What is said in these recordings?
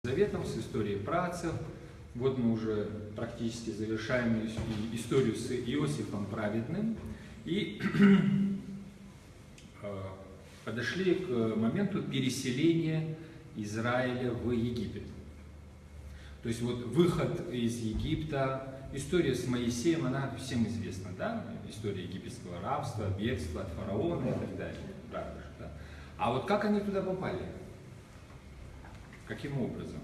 Заветом, с историей праотцев. Вот мы уже практически завершаем историю с Иосифом Праведным. И подошли к моменту переселения Израиля в Египет. То есть вот выход из Египта, история с Моисеем, она всем известна, да? История египетского рабства, бегства от фараона и так далее. Правда же, да? А вот как они туда попали? Каким образом?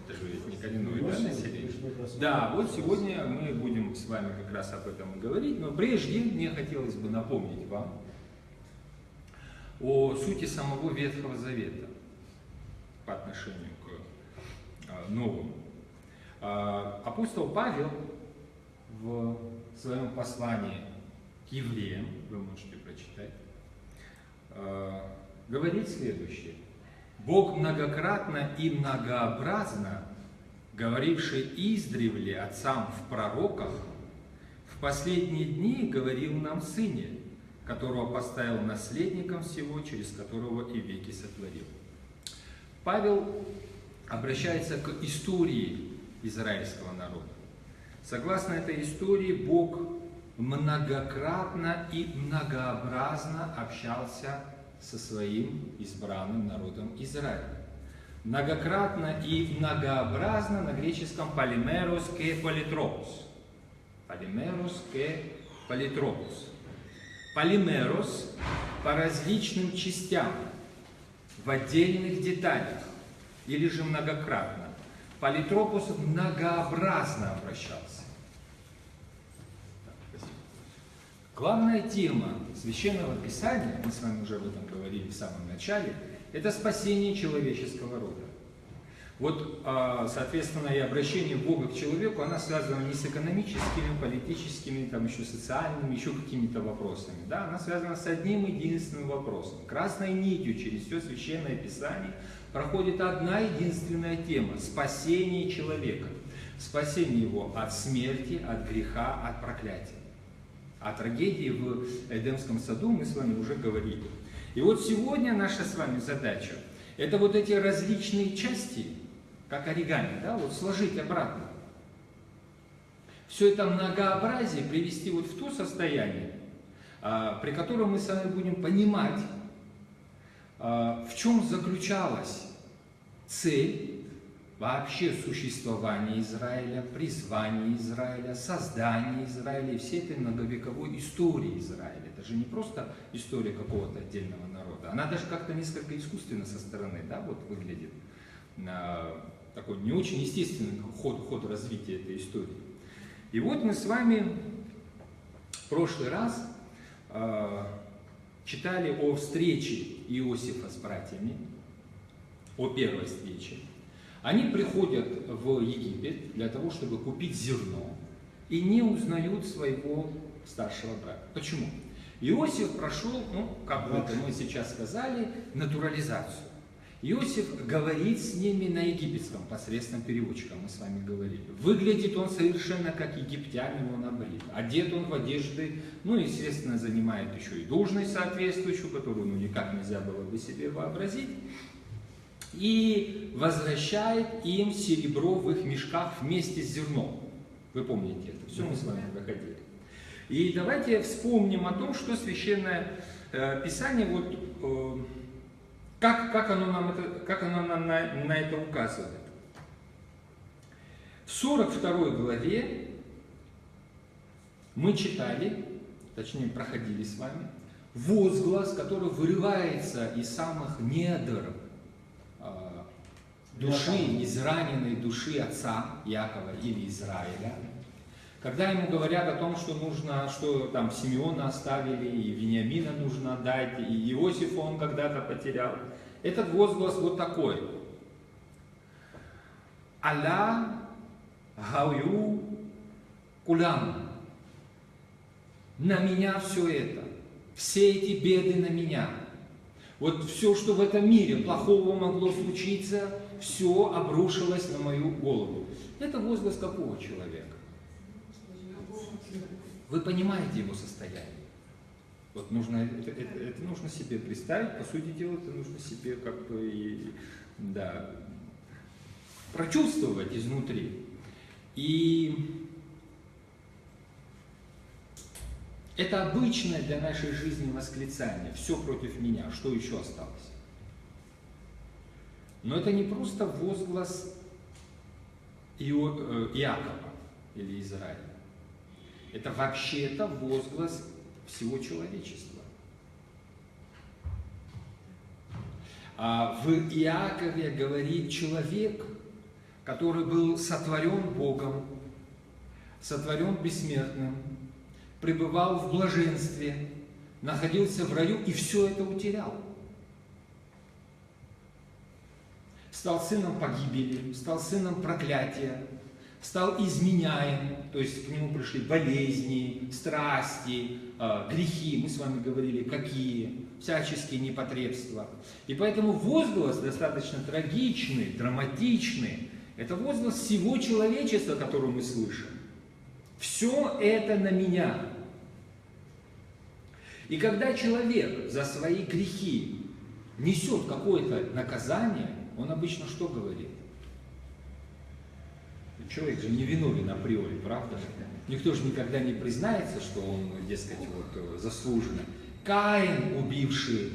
Это же ведь не коренное, да, население? Да, вот сегодня мы будем с вами как раз об этом говорить, но прежде мне хотелось бы напомнить вам о сути самого Ветхого Завета по отношению к Новому. Апостол Павел в своем послании к евреям, вы можете прочитать, говорит следующее. Бог многократно и многообразно, говоривший издревле отцам в пророках, в последние дни говорил нам в Сыне, которого поставил наследником всего, через которого и веки сотворил. Павел обращается к истории израильского народа. Согласно этой истории, Бог многократно и многообразно общался со своим избранным народом Израиля. Многократно и многообразно на греческом полимерос ке политропос. Полимерос ке политропос. Полимерос по различным частям, в отдельных деталях, или же многократно. Политропос многообразно обращался. Главная тема Священного Писания, мы с вами уже об этом говорили в самом начале, это спасение человеческого рода. Вот, соответственно, и обращение Бога к человеку, оно связано не с экономическими, политическими, там еще социальными, еще какими-то вопросами. Да? Оно связано с одним единственным вопросом. Красной нитью через все Священное Писание проходит одна единственная тема – спасение человека. Спасение его от смерти, от греха, от проклятия. О трагедии в Эдемском саду мы с вами уже говорили. И вот сегодня наша с вами задача – это вот эти различные части, как оригами, да, вот сложить обратно. Все это многообразие привести вот в то состояние, при котором мы с вами будем понимать, в чем заключалась цель вообще существования Израиля, призвания Израиля, создания Израиля и всей этой многовековой истории Израиля. Это же не просто история какого-то отдельного народа, она даже как-то несколько искусственно со стороны, да, вот выглядит. Такой не очень естественный ход развития этой истории. И вот мы с вами в прошлый раз читали о встрече Иосифа с братьями, о первой встрече. Они приходят в Египет для того, чтобы купить зерно, и не узнают своего старшего брата. Почему? Иосиф прошел, как мы сейчас сказали, натурализацию. Иосиф говорит с ними на египетском, посредством переводчика, мы с вами говорили. Выглядит он совершенно как египтянин, он обрит. Одет он в одежды, естественно, занимает еще и должность соответствующую, которую никак нельзя было бы себе вообразить. И возвращает им серебро в их мешках вместе с зерном. Вы помните это, все мы с вами проходили. И давайте вспомним о том, что Священное Писание как оно нам на это указывает? В 42 главе мы читали, точнее проходили с вами, возглас, который вырывается из самых недр души, израненной души отца Якова или Израиля. Когда ему говорят о том, что там Симеона оставили, и Вениамина нужно отдать, и Иосифа он когда-то потерял, этот возглас вот такой. Алла гаю кулам. На меня все это. Все эти беды на меня. Вот все, что в этом мире плохого могло случиться, все обрушилось на мою голову. Это возглас какого человека? Вы понимаете его состояние? Вот это нужно себе представить, по сути дела, это нужно себе прочувствовать изнутри. И это обычное для нашей жизни восклицание: все против меня, что еще осталось? Но это не просто возглас Иакова или Израиля. Это вообще-то возглас всего человечества. В Иакове говорит человек, который был сотворен Богом, сотворен бессмертным, пребывал в блаженстве, находился в раю и все это утерял. Стал сыном погибели, стал сыном проклятия, стал изменяем, то есть к нему пришли болезни, страсти, грехи, мы с вами говорили, какие, всяческие непотребства. И поэтому возглас достаточно трагичный, драматичный, это возглас всего человечества, который мы слышим. Все это на меня. И когда человек за свои грехи несет какое-то наказание, он обычно что говорит? Человек же не виновен априори, правда? Никто же никогда не признается, что он, дескать, вот, заслуженно. Каин, убивший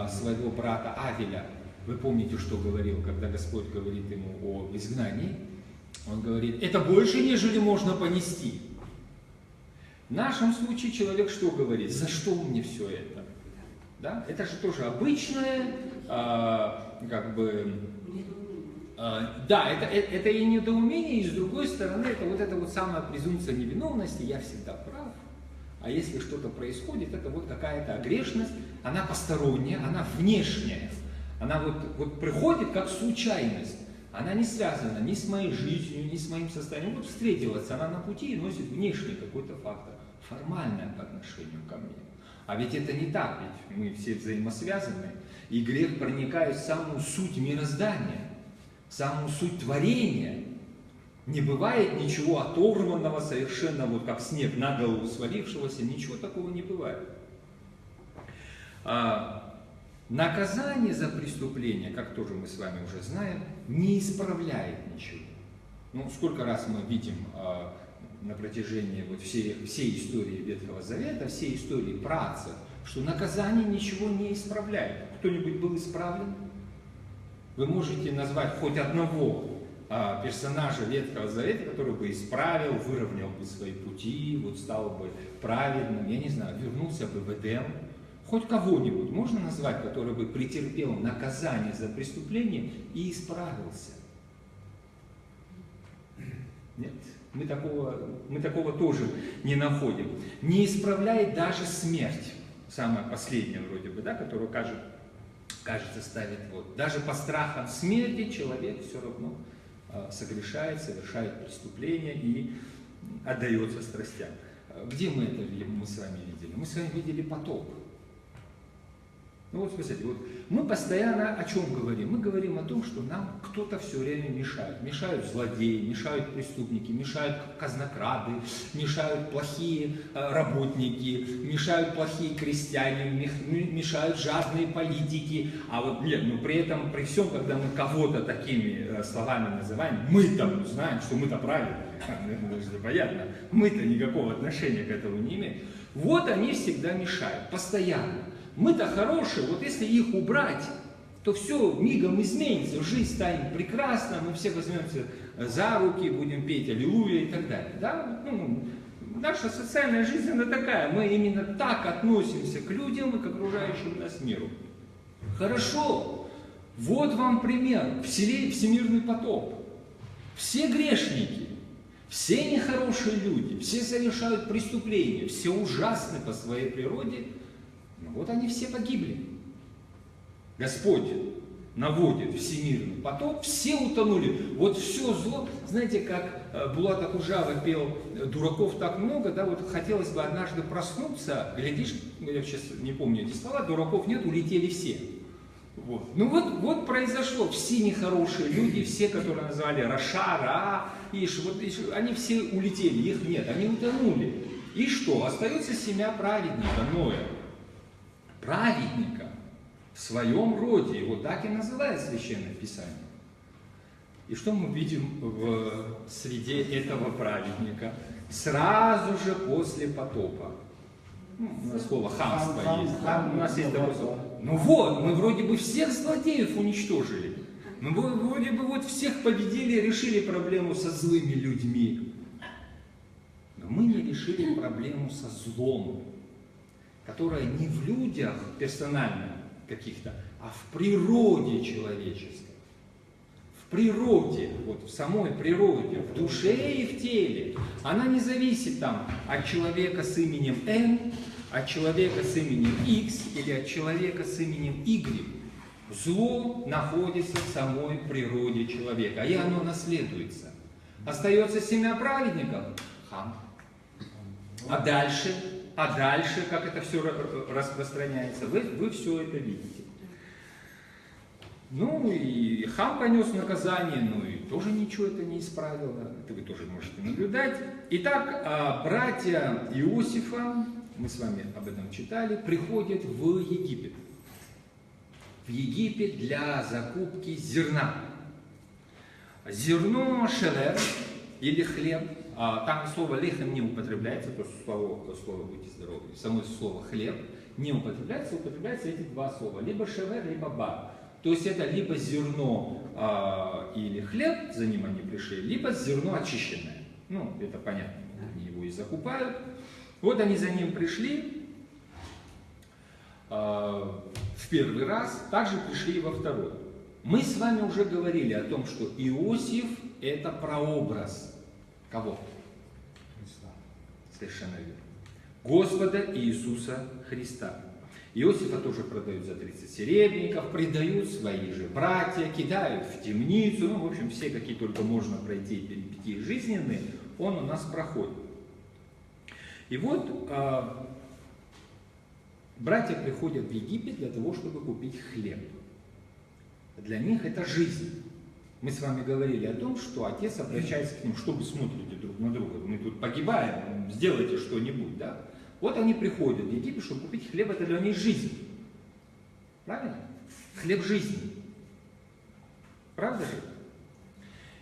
своего брата Авеля, вы помните, что говорил, когда Господь говорит ему о изгнании? Он говорит: это больше, нежели можно понести. В нашем случае человек что говорит? За что мне все это? Да? Это же тоже обычное, да, это и недоумение, и с другой стороны, это вот самая презумпция невиновности: я всегда прав. А если что-то происходит, это вот какая-то огрешность, она посторонняя, она внешняя. Она вот приходит как случайность. Она не связана ни с моей жизнью, ни с моим состоянием. Вот встретилась она на пути и носит внешний какой-то фактор, формальное по отношению ко мне. А ведь это не так, ведь мы все взаимосвязаны, и грех проникает в самую суть мироздания, в самую суть творения. Не бывает ничего оторванного совершенно, вот как снег на голову свалившегося, ничего такого не бывает. Наказание за преступление, как тоже мы с вами уже знаем, не исправляет ничего. Ну, сколько раз мы видим на протяжении вот всей истории Ветхого Завета, всей истории праотцев, что наказание ничего не исправляет. Кто-нибудь был исправлен? Вы можете назвать хоть одного персонажа Ветхого Завета, который бы исправил, выровнял бы свои пути, вот стал бы праведным, я не знаю, вернулся бы в Эдем. Хоть кого-нибудь можно назвать, который бы претерпел наказание за преступление и исправился? Нет, мы такого тоже не находим. Не исправляет даже смерть, самая последняя вроде бы, да, которую кажется ставит вот. Даже по страхам смерти человек все равно согрешает, совершает преступление и отдается страстям. Где мы это мы с вами видели? Мы с вами видели потоп. Ну вот смотрите, вот мы постоянно о чем говорим? Мы говорим о том, что нам кто-то все время мешает. Мешают злодеи, мешают преступники, мешают казнокрады, мешают плохие работники, мешают плохие крестьяне, мешают жадные политики. А вот нет, но при этом, при всем, когда мы кого-то такими словами называем, мы-то знаем, что мы-то правильные. Это понятно. Мы-то никакого отношения к этому не имеем. Вот они всегда мешают, постоянно. Мы-то хорошие, вот если их убрать, то все мигом изменится, жизнь станет прекрасна, мы все возьмемся за руки, будем петь аллилуйя и так далее. Да? Наша социальная жизнь она такая, мы именно так относимся к людям и к окружающему нас миру. Хорошо, вот вам пример, всемирный потоп. Все грешники, все нехорошие люди, все совершают преступления, все ужасны по своей природе. Вот они все погибли. Господь наводит всемирный потоп, все утонули. Вот все зло, знаете, как Булат Акуджава пел: дураков так много, да, вот хотелось бы однажды проснуться, глядишь, я сейчас не помню эти слова, дураков нет, улетели все. Вот. Ну вот произошло, все нехорошие люди, все, которые назвали Раша, Раа, они все улетели, их нет, они утонули. И что? Остается семья праведника Ноя. Праведника в своем роде, его так и называет Священное Писание. И что мы видим в среде этого праведника? Сразу же после потопа. Ну, у нас слово хамство есть. Да? У нас есть такое слово. Ну вот, мы вроде бы всех злодеев уничтожили. Мы вроде бы вот всех победили, решили проблему со злыми людьми. Но мы не решили проблему со злом, которое не в людях персонально каких-то, а в природе человеческой. В природе, вот в самой природе, в душе и в теле. Она не зависит там от человека с именем Н, от человека с именем X или от человека с именем Y. Зло находится в самой природе человека, и оно наследуется. Остается семя праведников – хам. А дальше, как это все распространяется, вы все это видите. Ну и хам понес наказание, ну и тоже ничего это не исправило. Это вы тоже можете наблюдать. Итак, братья Иосифа, мы с вами об этом читали, приходят в Египет. В Египет для закупки зерна. Зерно шелер или хлеб. Там слово лехем не употребляется, то слово будьте здоровы. Само слово хлеб не употребляется, употребляются эти два слова. Либо шелер, либо бар. То есть это либо зерно или хлеб, за ним они пришли, либо зерно очищенное. Ну, это понятно, они его и закупают. Вот они за ним пришли в первый раз, также пришли и во второй. Мы с вами уже говорили о том, что Иосиф – это прообраз кого? Христа. Совершенно верно. Господа Иисуса Христа. Иосифа тоже продают за 30 серебряников, предают свои же братья, кидают в темницу. Ну, в общем, все, какие только можно пройти перипетии жизненные, он у нас проходит. И вот братья приходят в Египет для того, чтобы купить хлеб. Для них это жизнь. Мы с вами говорили о том, что отец обращается к ним, что вы смотрите друг на друга, мы тут погибаем, сделайте что-нибудь, да? Вот они приходят в Египет, чтобы купить хлеб, это для них жизнь. Правильно? Хлеб жизни. Правда же?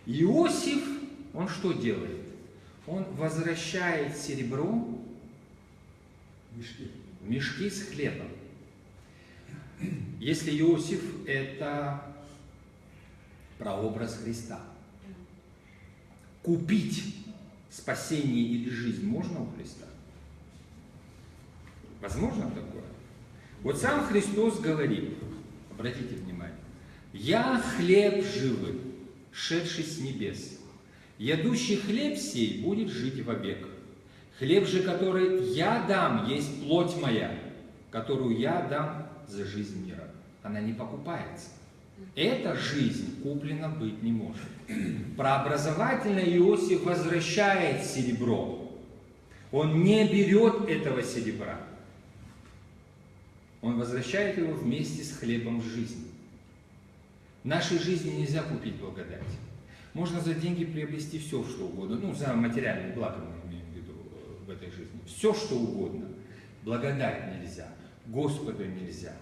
Иосиф, он что делает? Он возвращает серебро в мешки с хлебом. Если Иосиф – это прообраз Христа, купить спасение или жизнь можно у Христа? Возможно такое? Вот сам Христос говорит, обратите внимание, «Я хлеб живый, шедший с небес. Ядущий хлеб сей будет жить вовек. Хлеб же, который я дам, есть плоть моя, которую я дам за жизнь мира». Она не покупается. Эта жизнь куплена быть не может. Прообразовательно Иосиф возвращает серебро. Он не берет этого серебра. Он возвращает его вместе с хлебом жизни. В нашей жизни нельзя купить благодать. Можно за деньги приобрести все, что угодно. Ну, за материальные блага мы имеем в виду в этой жизни. Все, что угодно. Благодать нельзя. Господа нельзя.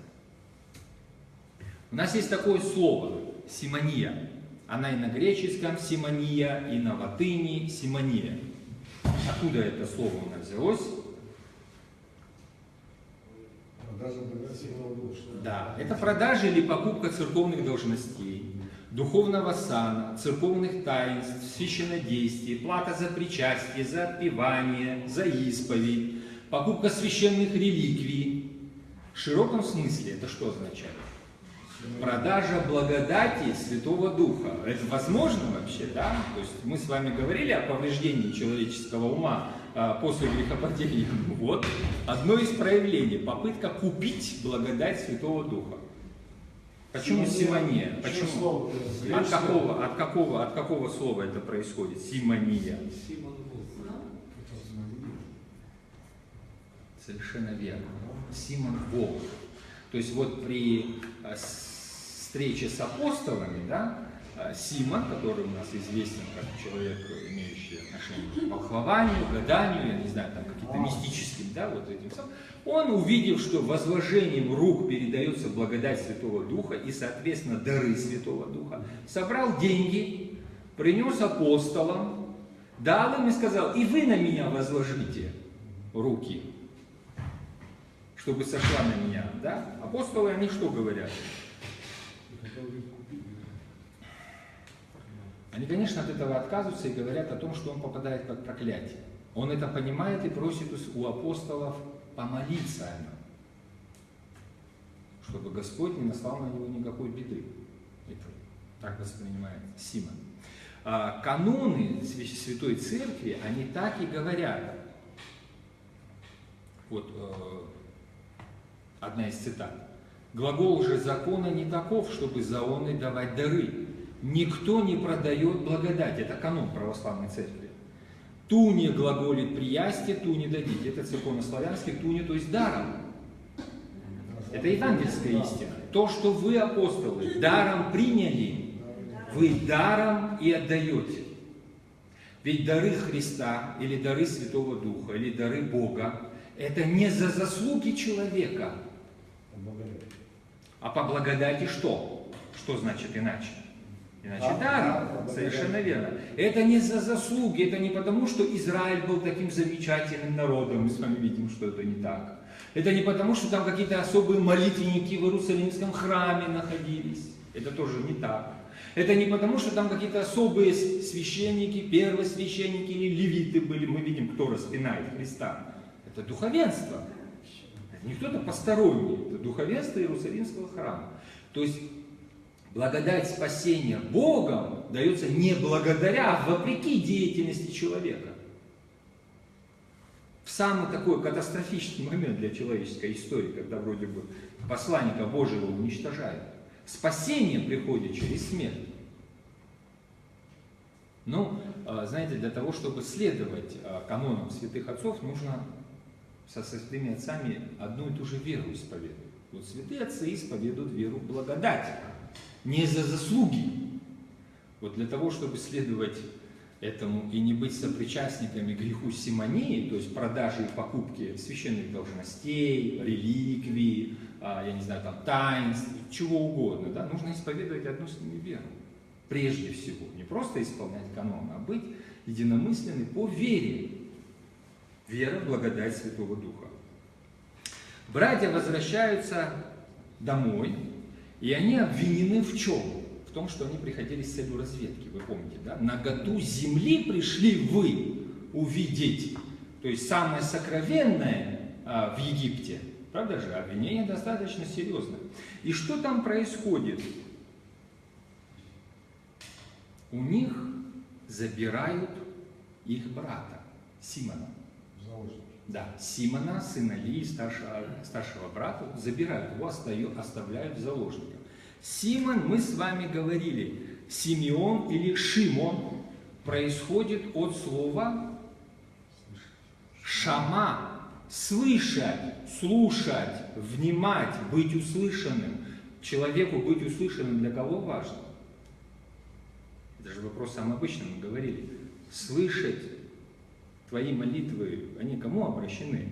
У нас есть такое слово – симония. Она и на греческом симония, и на латыни симония. Откуда это слово у нас взялось? Да, это продажа или покупка церковных должностей, духовного сана, церковных таинств, священнодействий, плата за причастие, за отпевание, за исповедь, покупка священных реликвий. В широком смысле это что означает? Продажа благодати Святого Духа. Это возможно вообще, да? То есть мы с вами говорили о повреждении человеческого ума после грехопадения. Вот одно из проявлений, попытка купить благодать Святого Духа. Почему симония? Почему? От какого слова это происходит? Симония. Совершенно верно. Симон Волк. То есть вот при встрече с апостолами, да, Симон, который у нас известен как человек, имеющий отношение к волхвованию, гаданию, я не знаю, там каким-то мистическим, да, вот этим самым, он, увидев, что возложением рук передается благодать Святого Духа и, соответственно, дары Святого Духа, собрал деньги принес апостолам, дал им и сказал: и вы на меня возложите руки, чтобы сошла на меня. Да? Апостолы, они что говорят? Они, конечно, от этого отказываются и говорят о том, что он попадает под проклятие. Он это понимает и просит у апостолов помолиться о нем, чтобы Господь не наслал на него никакой беды. Это так воспринимает Симон. Каноны Святой Церкви, они так и говорят. Вот одна из цитат. Глагол же закона не таков, чтобы заоны давать дары. Никто не продает благодать. Это канон православной церкви. Ту не глаголит приясти, ту не дадите. Это церковнославянский, ту не, то есть даром. Это евангельская истина. То, что вы, апостолы, даром приняли, вы даром и отдаете. Ведь дары Христа, или дары Святого Духа, или дары Бога, это не за заслуги человека, а по благодати что? Что значит иначе? Иначе даром, совершенно верно. Это не за заслуги, это не потому, что Израиль был таким замечательным народом, мы с вами видим, что это не так. Это не потому, что там какие-то особые молитвенники в Иерусалимском храме находились, это тоже не так. Это не потому, что там какие-то особые священники, первосвященники или левиты были, мы видим, кто распинает Христа. Это духовенство, это не кто-то посторонний, это духовенство Иерусалимского храма. То есть благодать спасения Богом дается не благодаря, а вопреки деятельности человека. В самый такой катастрофический момент для человеческой истории, когда вроде бы посланника Божьего уничтожают. Спасение приходит через смерть. Ну, знаете, для того, чтобы следовать канонам святых отцов, нужно со святыми отцами одну и ту же веру исповедовать. Вот святые отцы исповедуют веру в благодать. Не за заслуги. Вот для того, чтобы следовать этому и не быть сопричастниками греху симонии, то есть продажи и покупки священных должностей, реликвий, я не знаю, там, таинств, чего угодно, да, нужно исповедовать одну с ними веру. Прежде всего. Не просто исполнять канон, а быть единомысленным по вере. Вера в благодать Святого Духа. Братья возвращаются домой, и они обвинены в чем? В том, что они приходили с целью разведки, вы помните, да? Наготу земли пришли вы увидеть. То есть самое сокровенное в Египте. Правда же? Обвинение достаточно серьезное. И что там происходит? У них забирают их брата, Симона. Да, Симона, сына Илии, старшего брата, забирают его, оставляют в заложниках. Симон, мы с вами говорили, Симеон или Шимон происходит от слова шама, слышать, слушать, внимать, быть услышанным. Человеку быть услышанным для кого важно? Это же вопрос самый обычный, мы говорили. Слышать твои молитвы, они кому обращены?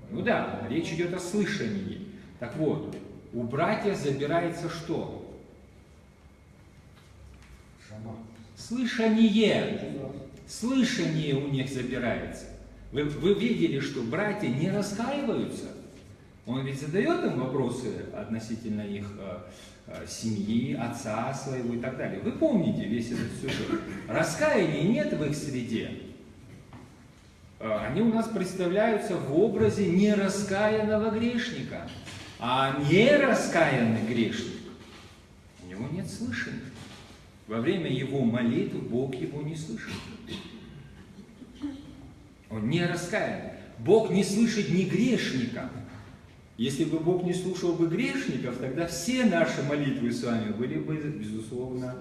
Ну да, речь идет о слышании. Так вот, у братьев забирается что? Слышание. Слышание у них забирается. Вы видели, что братья не раскаиваются? Он ведь задает им вопросы относительно их семьи, отца своего и так далее. Вы помните весь этот сюжет. Раскаяния нет в их среде. Они у нас представляются в образе нераскаянного грешника. А нераскаянный грешник, у него нет слышания. Во время его молитвы Бог его не слышит. Он не раскаянный. Бог не слышит ни грешника. Если бы Бог не слушал бы грешников, тогда все наши молитвы с вами были бы, безусловно,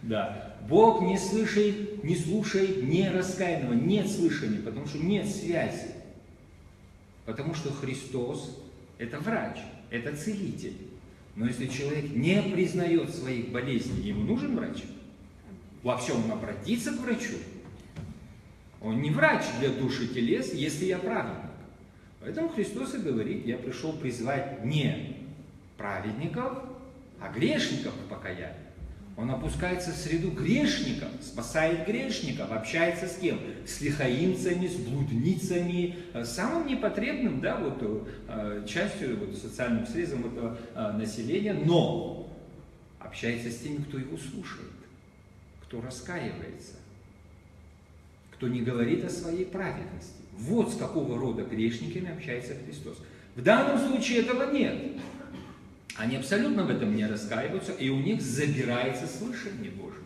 да. Бог не слушает нераскаянного, нет слышания, потому что нет связи. Потому что Христос – это врач, это целитель. Но если человек не признает своих болезней, ему нужен врач? Во всем он обратится к врачу. Он не врач для душ и телес, если я праведник. Поэтому Христос и говорит, я пришел призвать не праведников, а грешников к покаянию. Он опускается в среду грешников, спасает грешников, общается с кем? С лихаимцами, с блудницами, самым непотребным, да, вот, частью, вот, социальным срезом этого населения, но общается с теми, кто его слушает, кто раскаивается, кто не говорит о своей праведности. Вот с какого рода грешниками общается Христос. В данном случае этого нет. Они абсолютно в этом не раскаиваются, и у них забирается слышание Божие.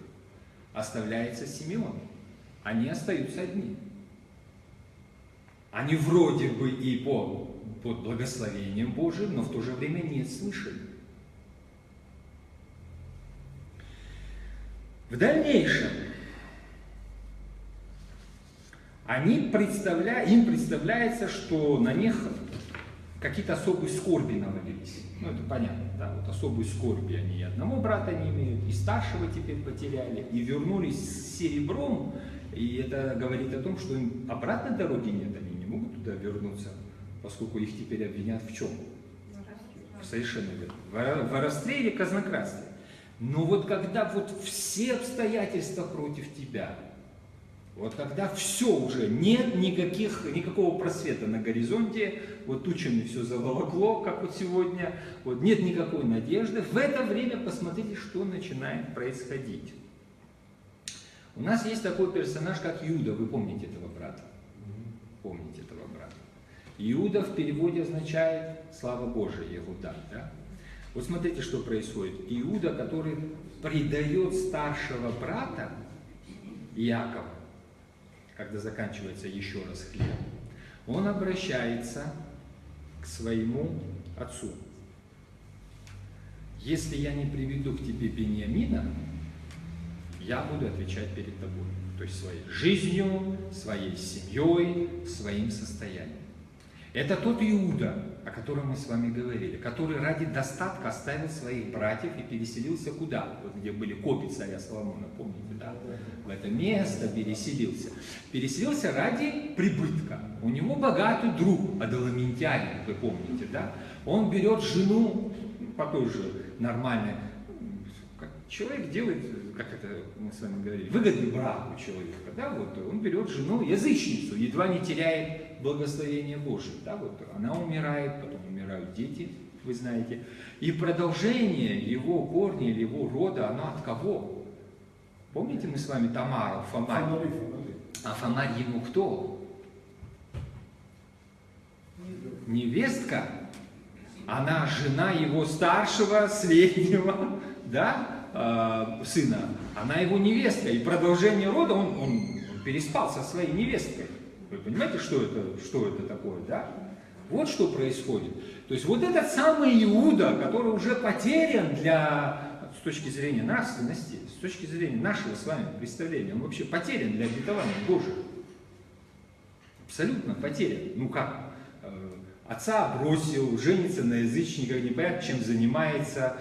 Оставляется Симеон. Они остаются одни. Они вроде бы и под благословением Божьим, но в то же время нет слышания. В дальнейшем им представляется, что на них какие-то особые скорби навалились. Ну, это понятно, да, вот особые скорби они и одного брата не имеют, и старшего теперь потеряли, и вернулись с серебром, и это говорит о том, что им обратной дороги нет, они не могут туда вернуться, поскольку их теперь обвинят в чем? Совершенно верно. В воровстве или казнократстве. Но вот когда вот все обстоятельства против тебя, вот когда все уже, нет никакого просвета на горизонте, вот тучами все заволокло, как вот сегодня, вот нет никакой надежды, в это время посмотрите, что начинает происходить. У нас есть такой персонаж, как Иуда, вы помните этого брата? Помните этого брата? Иуда в переводе означает «слава Божия», Егуда, да? Вот смотрите, что происходит. Иуда, который предает старшего брата Иакова, когда заканчивается еще раз хлеб, он обращается к своему отцу. Если я не приведу к тебе Беньямина, я буду отвечать перед тобой. То есть своей жизнью, своей семьей, своим состоянием. Это тот Иуда, о котором мы с вами говорили, который ради достатка оставил своих братьев и переселился куда? Вот где были копи царя Соломона, помните, да? В это место переселился. Переселился ради прибытка. У него богатый друг, Адаламентянин, вы помните, да? Он берет жену, по той же нормальной, человек делает, как это мы с вами говорили, выгодный брак у человека, да, вот он берет жену, язычницу, едва не теряет благословение Божие, да, вот она умирает, потом умирают дети, вы знаете, и продолжение его корня или его рода, оно от кого? Помните, мы с вами Тамару, Фомарь? А Фомарь ему кто? Невестка. Она жена его старшего, среднего, да, сына. Она его невестка. И продолжение рода он переспал со своей невесткой. Вы понимаете, что это такое, да? Вот что происходит. То есть вот этот самый Иуда, который уже потерян с точки зрения нравственности, с точки зрения нашего с вами представления, он вообще потерян для обетования Божьего. Абсолютно потерян. Ну как? Отца бросил, женится на язычниках, непонятно чем занимается,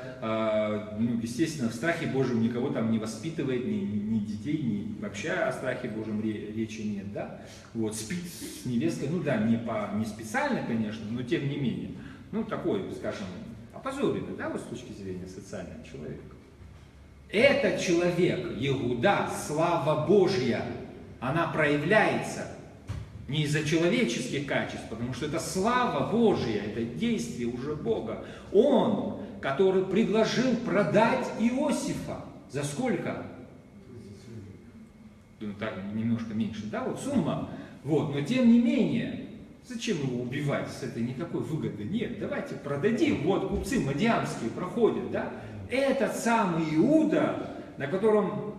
естественно, в страхе Божьем никого там не воспитывает, ни детей, ни вообще о страхе Божьем речи нет, да? Вот, спит с невесткой, ну да, не специально, конечно, но тем не менее, ну такой, скажем, опозоренный, да, вот с точки зрения социального человека. Этот человек, Иуда, слава Божья, она проявляется не из-за человеческих качеств, потому что это слава Божья, это действие уже Бога. Он, который предложил продать Иосифа. За сколько? Ну, так, немножко меньше, да, вот сумма. Вот, но тем не менее, зачем его убивать? С этой никакой выгоды нет. Давайте продадим. Вот купцы мадиамские проходят, да. Этот самый Иуда, на котором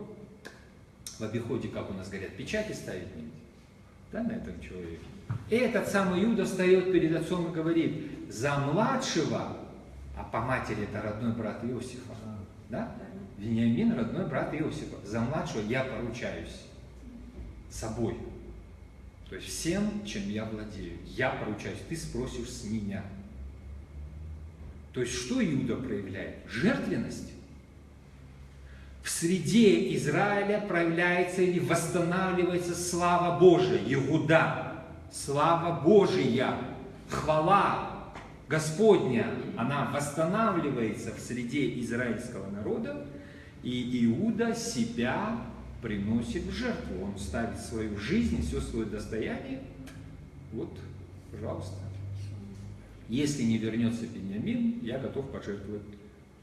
в обиходе, как у нас говорят, печати ставить нельзя. Да, на этом человеке. И этот самый Иуда встает перед отцом и говорит: за младшего, а по матери это родной брат Иосифа, да? Вениамин родной брат Иосифа. За младшего я поручаюсь собой. То есть всем, чем я владею. Я поручаюсь, ты спросишь с меня. То есть что Иуда проявляет? Жертвенность. В среде Израиля проявляется или восстанавливается слава Божия, Иуда, слава Божия, хвала Господня, она восстанавливается в среде израильского народа, И Иуда себя приносит в жертву. Он ставит свою жизнь, все свое достояние. Вот, пожалуйста. Если не вернется Беньямин, я готов пожертвовать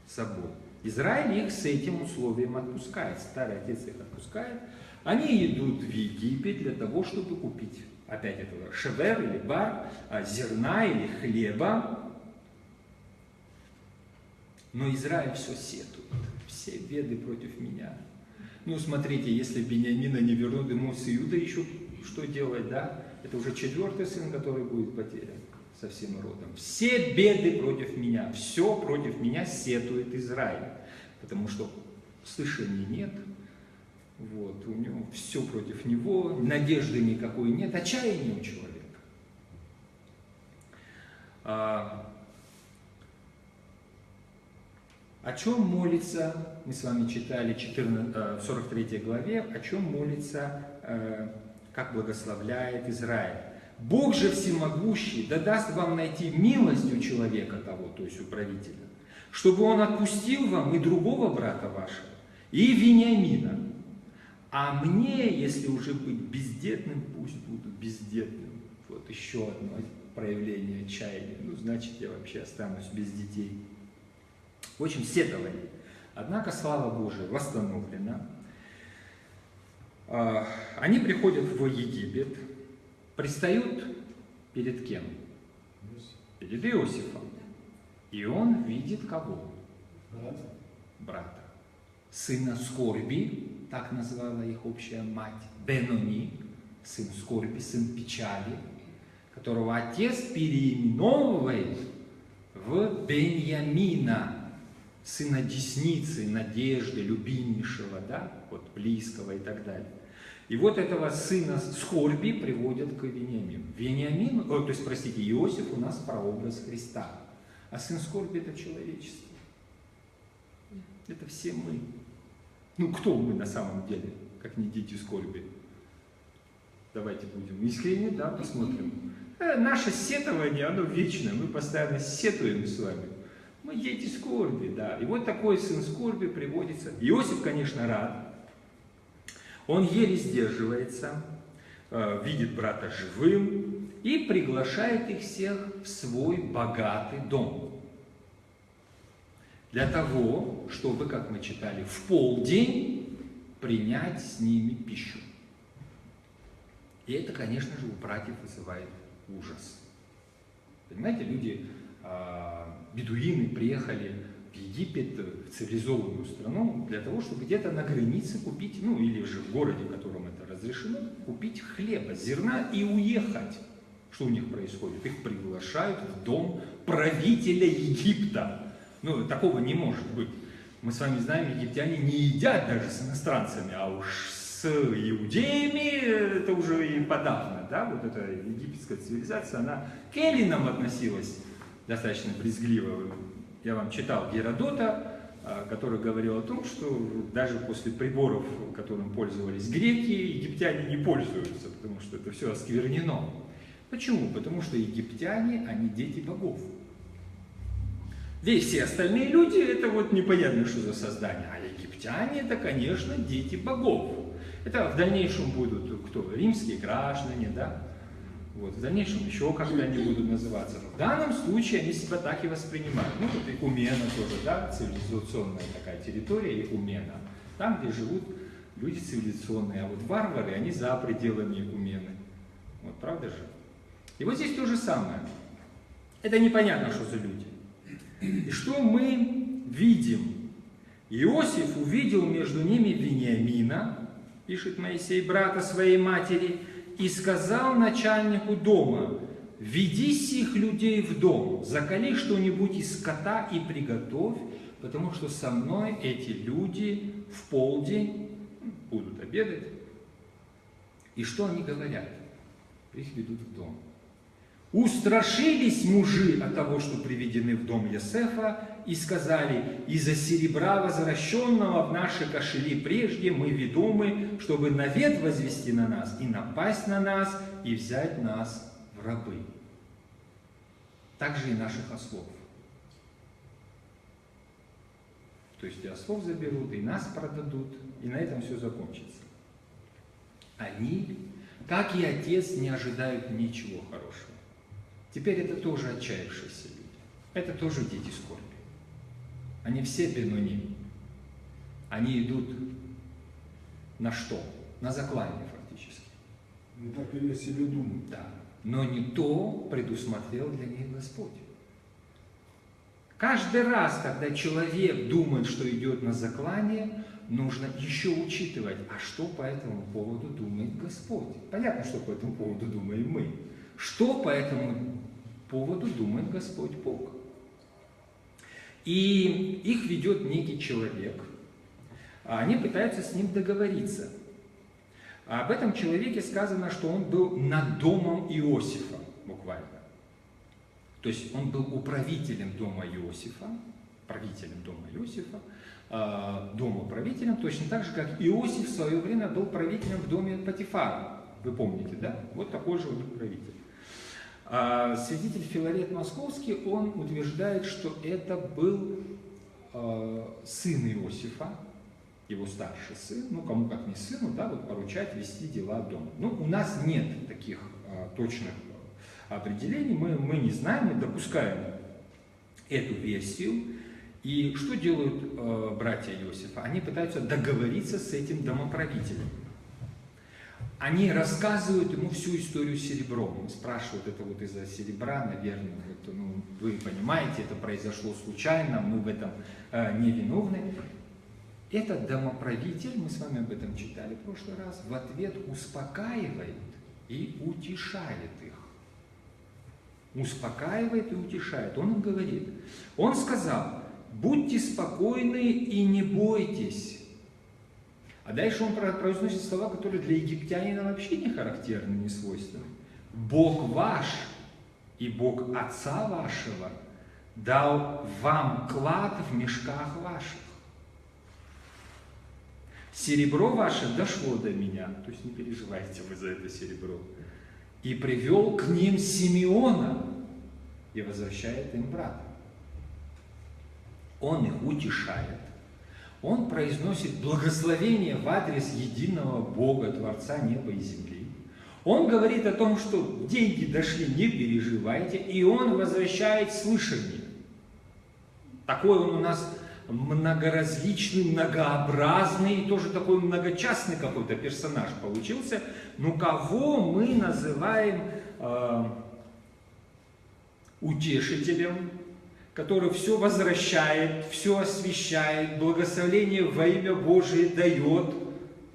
собой. Израиль их с этим условием отпускает. Старый отец их отпускает. Они идут в Египет для того, чтобы купить опять этого шевер или бар, зерна или хлеба. Но Израиль все сетует. Все беды против меня. Ну, смотрите, если Беньямина не вернут, ему с Иудой еще что делать, да? Это уже 4-й сын, который будет потерян со всем родом. Все беды против меня, все против меня сетует Израиль. Потому что слышания нет, вот, у него все против него, надежды никакой нет, отчаяния у человека. О чем молится, мы с вами читали в 43 главе, о чем молится, как благословляет Израиль. Бог же всемогущий да даст вам найти милость у человека того, то есть у правителя, чтобы он отпустил вам и другого брата вашего, и Вениамина. А мне, если уже быть бездетным, пусть буду бездетным. Вот еще одно проявление отчаяния. Ну, значит, я вообще останусь без детей. В общем, сетовали. Однако, слава Божия, восстановлена. Они приходят в Египет, пристают перед кем? Перед Иосифом. И он видит кого? Брата. Сына скорби, так назвала их общая мать, Бенони, сын скорби, сын печали, которого отец переименовывает в Беньямина, сына десницы, надежды, любимейшего, да, вот близкого и так далее. И вот этого сына скорби приводят к Вениамину. То есть, простите, Иосиф у нас прообраз Христа, а сын скорби — это человечество. Это все мы. Ну, кто мы на самом деле, как не дети скорби? Давайте будем искренне, да, посмотрим. Наше сетование, оно вечное, мы постоянно сетуем с вами. Мы дети скорби, да. И вот такой сын скорби приводится. Иосиф, конечно, рад. Он еле сдерживается, видит брата живым и приглашает их всех в свой богатый дом. Для того, чтобы, как мы читали, в полдень принять с ними пищу. И это, конечно же, у братьев вызывает ужас. Понимаете, люди, бедуины, приехали в Египет, в цивилизованную страну, для того, чтобы где-то на границе купить, ну или же в городе, в котором это разрешено, купить хлеба, зерна и уехать. Что у них происходит? Их приглашают в дом правителя Египта. Ну, такого не может быть. Мы с вами знаем, египтяне не едят даже с иностранцами, а уж с иудеями это уже и подавно, да, вот эта египетская цивилизация, она к эллинам относилась достаточно брезгливо. Я вам читал Геродота, который говорил о том, что даже после приборов, которым пользовались греки, египтяне не пользуются, потому что это все осквернено. Почему? Потому что египтяне, они дети богов. Здесь все остальные люди, это вот непонятно, что за создание. А египтяне, это, конечно, дети богов. Это в дальнейшем будут кто? Римские граждане, да? Вот, в дальнейшем еще как-то они будут называться. Но в данном случае они себя так и воспринимают. Ну, вот Игумена тоже, да? Цивилизационная такая территория Игумена. Там, где живут люди цивилизационные. А вот варвары, они за пределами Игумены. Вот, правда же? И вот здесь то же самое. Это непонятно, что за люди. И что мы видим? Иосиф увидел между ними Вениамина, пишет Моисей, брата своей матери, и сказал начальнику дома: веди сих людей в дом, закали что-нибудь из скота и приготовь, потому что со мной эти люди в полдень будут обедать. И что они говорят? Их ведут в дом. Устрашились мужи от того, что приведены в дом Йосефа, и сказали: из-за серебра, возвращенного в наши кошели прежде, мы ведомы, чтобы навет возвести на нас, и напасть на нас, и взять нас в рабы. Так же и наших ослов. То есть и ослов заберут, и нас продадут, и на этом все закончится. Они, как и отец, не ожидают ничего хорошего. Теперь это тоже отчаявшиеся люди. Это тоже дети скорби. Они все бенуним. Они идут на что? На заклание фактически. Не так и я себе думаю. Да. Но не то предусмотрел для них Господь. Каждый раз, когда человек думает, что идет на заклание, нужно еще учитывать, а что по этому поводу думает Господь. Понятно, что по этому поводу думаем мы. Что по этому поводу думает Господь Бог. И их ведет некий человек, а они пытаются с ним договориться. А об этом человеке сказано, что он был над домом Иосифа, буквально. То есть он был управителем дома Иосифа, домоуправителем, точно так же, как Иосиф в свое время был правителем в доме Потифара. Вы помните, да? Вот такой же у них правитель. Святитель Филарет Московский, он утверждает, что это был сын Иосифа, его старший сын, ну кому как не сыну, да, вот поручать вести дела дома. Ну, у нас нет таких точных определений, мы не знаем, мы допускаем эту версию. И что делают братья Иосифа? Они пытаются договориться с этим домоправителем. Они рассказывают ему всю историю с серебром. Спрашивают, это вот из-за серебра, наверное, вот, ну, вы понимаете, это произошло случайно, мы в этом не виновны. Этот домоправитель, мы с вами об этом читали в прошлый раз, в ответ успокаивает и утешает их. Успокаивает и утешает. Он им говорит, он сказал, будьте спокойны и не бойтесь. А дальше он произносит слова, которые для египтянина вообще не характерны, не свойственны. Бог ваш и Бог отца вашего дал вам клад в мешках ваших. Серебро ваше дошло до меня, то есть не переживайте вы за это серебро. И привел к ним Симеона и возвращает им брата. Он их утешает. Он произносит благословение в адрес единого Бога, Творца неба и земли. Он говорит о том, что деньги дошли, не переживайте, и он возвращает слышание. Такой он у нас многоразличный, многообразный, и тоже такой многочастный какой-то персонаж получился. Ну, кого мы называем утешителем, который все возвращает, все освящает, благословение во имя Божие дает.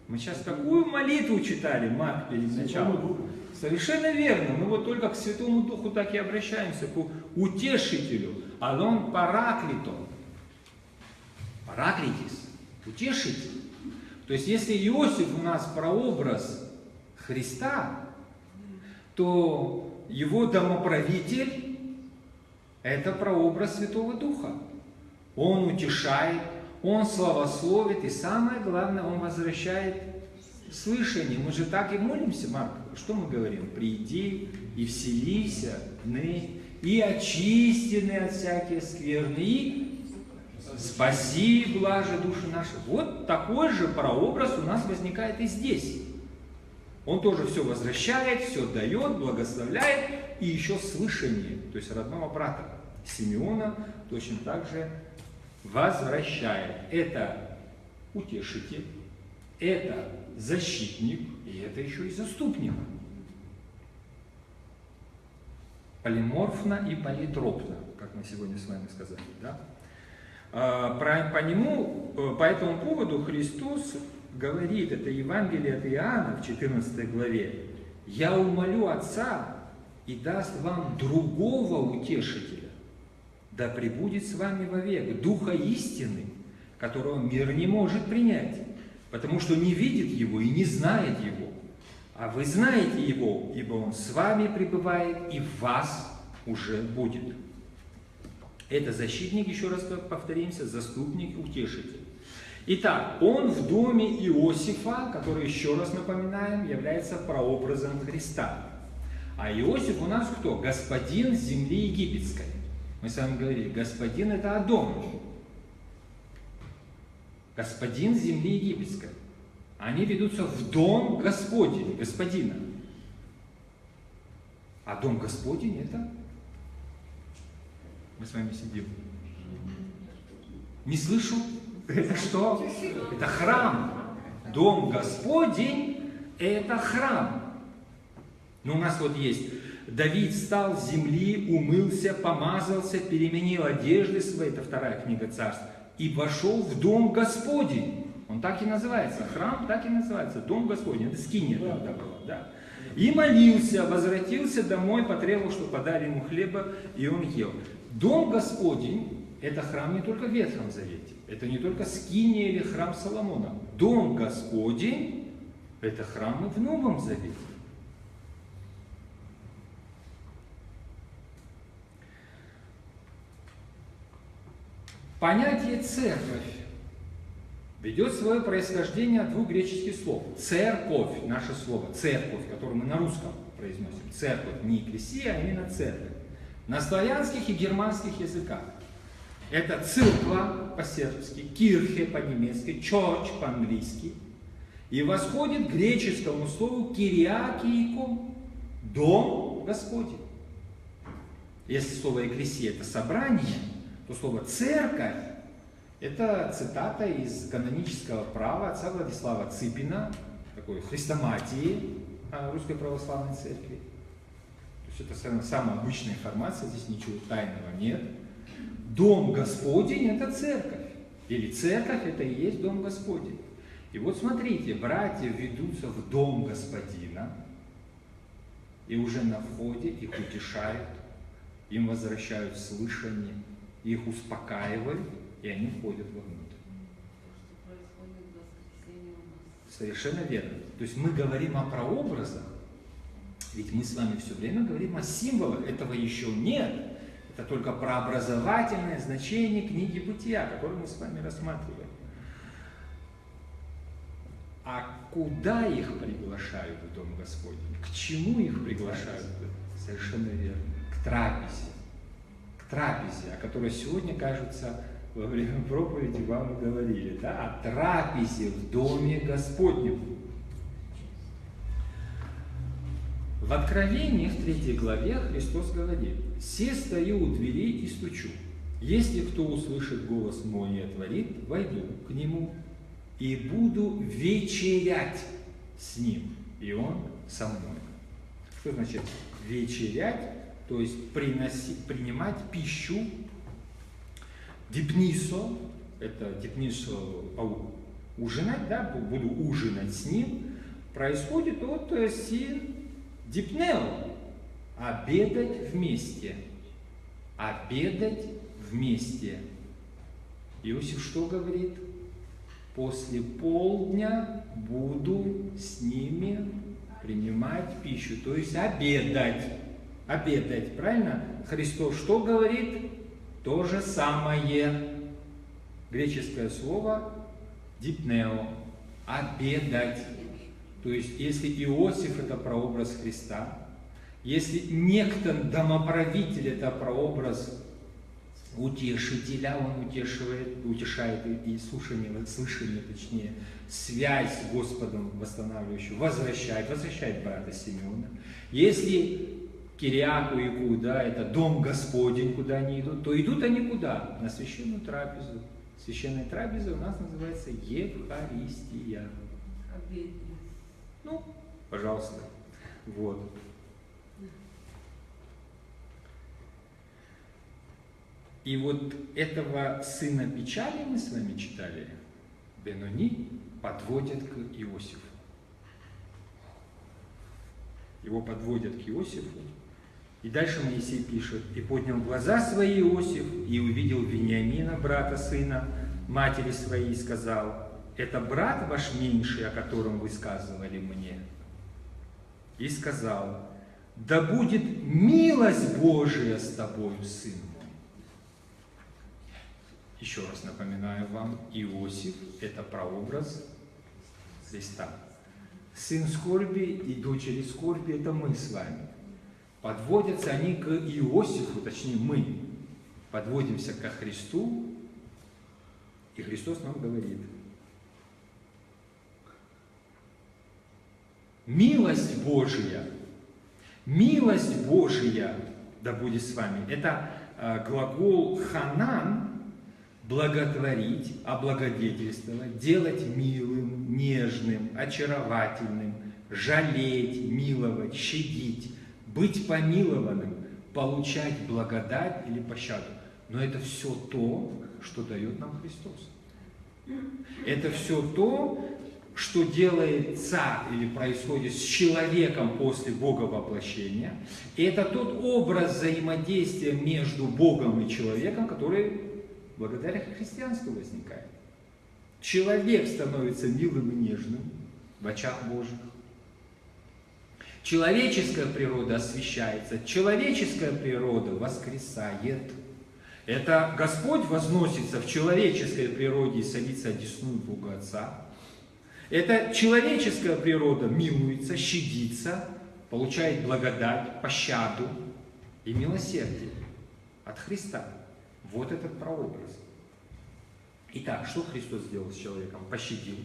Мы сейчас такую молитву читали, Марк, перед началом. Совершенно верно. Мы вот только к Святому Духу так и обращаемся, к утешителю. А он параклитон. Параклитис. Утешитель. То есть, если Иосиф у нас прообраз Христа, то его домоправитель – это прообраз Святого Духа. Он утешает, он славословит, и самое главное, он возвращает слышание. Мы же так и молимся, Марк. Что мы говорим? «Приди и вселися, и очистены от всяких скверны, и спаси, блаже души наши». Вот такой же прообраз у нас возникает и здесь. Он тоже все возвращает, все дает, благословляет, и еще слышание, то есть родного брата Симеона точно так же возвращает. Это утешитель, это защитник, и это еще и заступник. Полиморфно и политропно, как мы сегодня с вами сказали. Да? По этому поводу Христос говорит, это Евангелие от Иоанна в 14 главе, «Я умолю Отца и даст вам другого утешителя, да пребудет с вами вовек, Духа истины, которого мир не может принять, потому что не видит его и не знает его. А вы знаете его, ибо он с вами пребывает и в вас уже будет». Это защитник, еще раз повторимся, заступник, утешитель. Итак, он в доме Иосифа, который, еще раз напоминаем, является прообразом Христа. А Иосиф у нас кто? Господин земли египетской. Мы с вами говорили, господин это Адон. господин земли египетской. Они ведутся в дом Господень, господина. А дом Господень это? Мы с вами сидим. Не слышу. Это что? Это храм. Дом Господень это храм. Но у нас вот есть. Давид встал с земли, умылся, помазался, переменил одежды свои. Это 2 книга Царств. И вошел в дом Господень. Он так и называется. Храм так и называется. Дом Господень. Это скиния тогда была. Да. И молился, возвратился домой, потребовал, чтобы подали ему хлеба, и он ел. Дом Господень – это храм не только в Ветхом Завете. Это не только скиния или храм Соломона. Дом Господень – это храм и в Новом Завете. Понятие «церковь» ведет свое происхождение от 2 греческих слов. Церковь, наше слово, церковь, которое мы на русском произносим. Церковь, не экклесия, а именно церковь. На славянских и германских языках. Это церква по-сербски, кирхе по-немецки, church по-английски. И восходит к греческому слову кириакииком, дом Господень. Если слово экклесия это собрание, то слово церковь это цитата из канонического права отца Владислава Цыпина, такой хрестоматии Русской Православной Церкви. То есть это самая обычная информация, здесь ничего тайного нет. Дом Господень это церковь. Или церковь это и есть дом Господень. И вот смотрите, братья ведутся в дом Господина, и уже на входе их утешают, им возвращают слышание, их успокаивают, и они входят вовнутрь. Совершенно верно. То есть мы говорим о прообразах, ведь мы с вами все время говорим о символах. Этого еще нет. Это только прообразовательное значение книги Бытия, которую мы с вами рассматриваем. А куда их приглашают в Дом Господень? К чему их приглашают? Совершенно верно. К трапезе. К трапезе, о которой сегодня, кажется, во время проповеди вам и говорили. Да? О трапезе в Доме Господнем. В Откровении, в 3 главе, Христос говорит: «Се стою у двери и стучу. Если кто услышит голос мой и отворит, войду к нему и буду вечерять с ним, и он со мной». Что значит вечерять? То есть принимать пищу. Дипнисо, это дипнисо ужинать, да, буду ужинать с ним, происходит от син дипнео, обедать вместе. Обедать вместе. Иосиф что говорит? После полдня буду с ними принимать пищу, то есть обедать. Обедать, правильно? Христос что говорит? То же самое. Греческое слово дипнео. Обедать. То есть, если Иосиф это прообраз Христа, если некто домоправитель это прообраз утешителя, он утешает и слышание, точнее, связь с Господом восстанавливающую, возвращает брата Симеона. Если Кириаку и Куда, это дом Господень, куда они идут, то идут они куда? На священную трапезу. Священная трапеза у нас называется Евхаристия. Ну, пожалуйста. Вот. И вот этого сына печали мы с вами читали, Бенони, подводят к Иосифу. Его подводят к Иосифу. И дальше Моисей пишет: «И поднял глаза свои Иосиф, и увидел Вениамина, брата сына, матери своей, и сказал: это брат ваш меньший, о котором вы сказывали мне». И сказал: да будет милость Божия с тобою, сын мой. Еще раз напоминаю вам, Иосиф – это прообраз Христа. Сын скорби и дочери скорби – это мы с вами. Подводятся они к Иосифу, точнее мы подводимся ко Христу, и Христос нам говорит: Милость Божия, да будет с вами, это глагол ханан, благотворить, облагодетельствовать, делать милым, нежным, очаровательным, жалеть, миловать, щадить, быть помилованным, получать благодать или пощаду. Но это все то, что дает нам Христос. Это все то, что делается или происходит с человеком после Бога воплощения. И это тот образ взаимодействия между Богом и человеком, который благодаря христианству возникает. Человек становится милым и нежным в очах Божьих. Человеческая природа освящается, человеческая природа воскресает. Это Господь возносится в человеческой природе и садится одесную Бога Отца. Это человеческая природа милуется, щадится, получает благодать, пощаду и милосердие от Христа. Вот этот прообраз. Итак, что Христос сделал с человеком? Пощадил,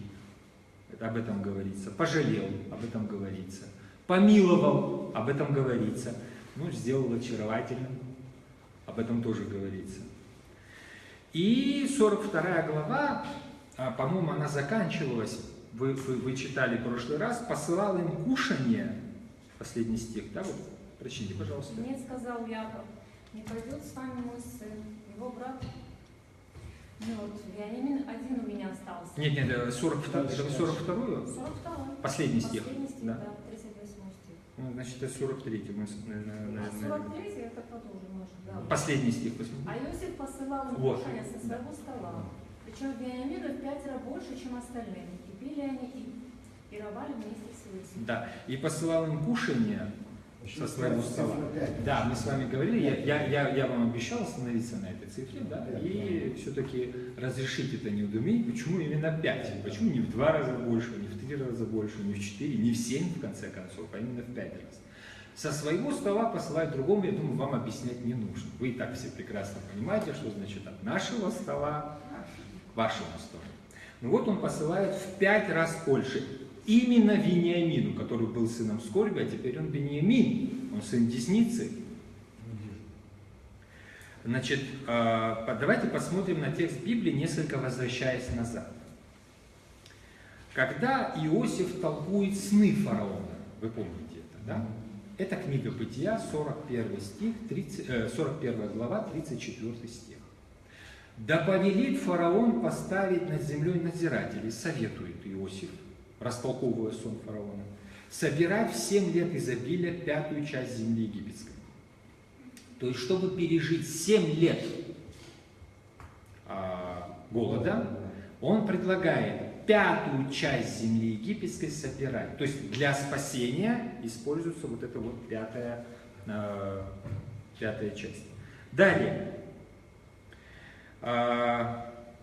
это об этом говорится. Пожалел, об этом говорится. Помиловал, об этом говорится. Ну, сделал очаровательным, об этом тоже говорится. И 42 глава, по-моему, она заканчивалась, вы читали в прошлый раз, посылал им кушанье, последний стих, да, вот, прочтите, пожалуйста. Мне сказал Яков, не пойдет с вами мой сын, его брат. Ну вот, Вениамин один у меня остался. Нет, 42-ю? 42-й. Последний стих. Последний стих, Да. да, 38 стих. Ну, значит, это 43-й. Мы, 43-й это продолжим, может, да. Последний стих, посмотрите. А Иосиф посылал им Вот. кушанье со своего стола. Причем Вениамину в 5 больше, чем остальным. И пили они и пировали вместе с Иосифом. Да, и посылал им кушанье со своего стола. Да, мы с вами говорили, я вам обещал остановиться на этой цифре, да, и все-таки разрешить это недоумение, почему именно 5, почему не в 2 раза больше, не в 3 раза больше, не в 4, не в 7 в конце концов, а именно в 5 раз. Со своего стола посылать другому, я думаю, вам объяснять не нужно. Вы и так все прекрасно понимаете, что значит от нашего стола к вашему столу. Ну вот он посылает в 5 раз больше. Именно Вениамину, который был сыном скорби, а теперь он Бениамин, он сын десницы. Значит, давайте посмотрим на текст Библии, несколько возвращаясь назад. Когда Иосиф толкует сны фараона, вы помните это, да? Это книга Бытия, 41 глава, 34 стих. «Да повелит фараон поставить над землей надзирателей», советует Иосиф, растолковывая сон фараона, «собирать в 7 лет изобилия 5-ю часть земли египетской». То есть, чтобы пережить 7 лет голода, он предлагает 5-ю часть земли египетской собирать. То есть, для спасения используется вот эта вот 5-я часть. Далее,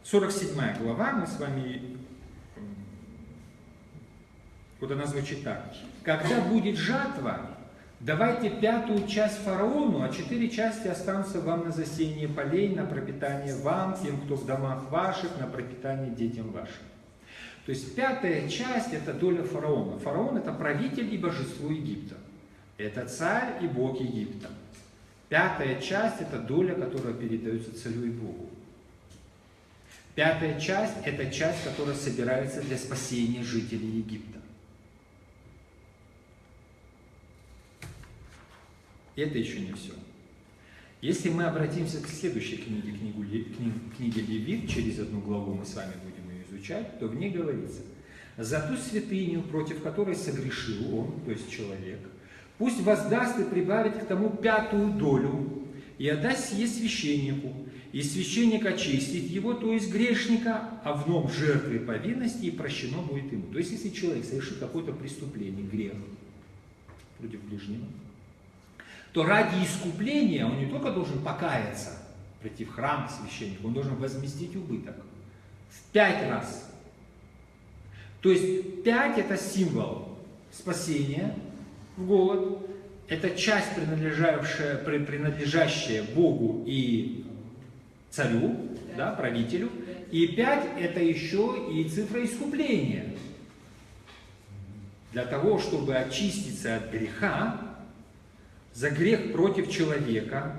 47 глава, мы с вами... Вот она звучит так. «Когда будет жатва, давайте 5-ю часть фараону, а 4 части останутся вам на засеяние полей, на пропитание вам, тем, кто в домах ваших, на пропитание детям вашим». То есть 5-я часть – это доля фараона. Фараон – это правитель и божество Египта. Это царь и бог Египта. 5-я часть – это доля, которая передается царю и богу. 5-я часть – это часть, которая собирается для спасения жителей Египта. Это еще не все. Если мы обратимся к следующей книге, книге Левит, через 1 главу мы с вами будем ее изучать, то в ней говорится: «За ту святыню, против которой согрешил он, то есть человек, пусть воздаст и прибавит к тому 5-ю долю, и отдаст сие священнику, и священник очистит его, то есть грешника, а в нем жертвы повинности, и прощено будет ему». То есть, если человек совершит какое-то преступление, грех против ближнего, то ради искупления он не только должен покаяться, прийти в храм к священнику, он должен возместить убыток в 5 раз. То есть 5 это символ спасения в голод, это часть, принадлежащая Богу и царю, да, правителю, и 5 это еще и цифра искупления. для того, чтобы очиститься от греха, за грех против человека,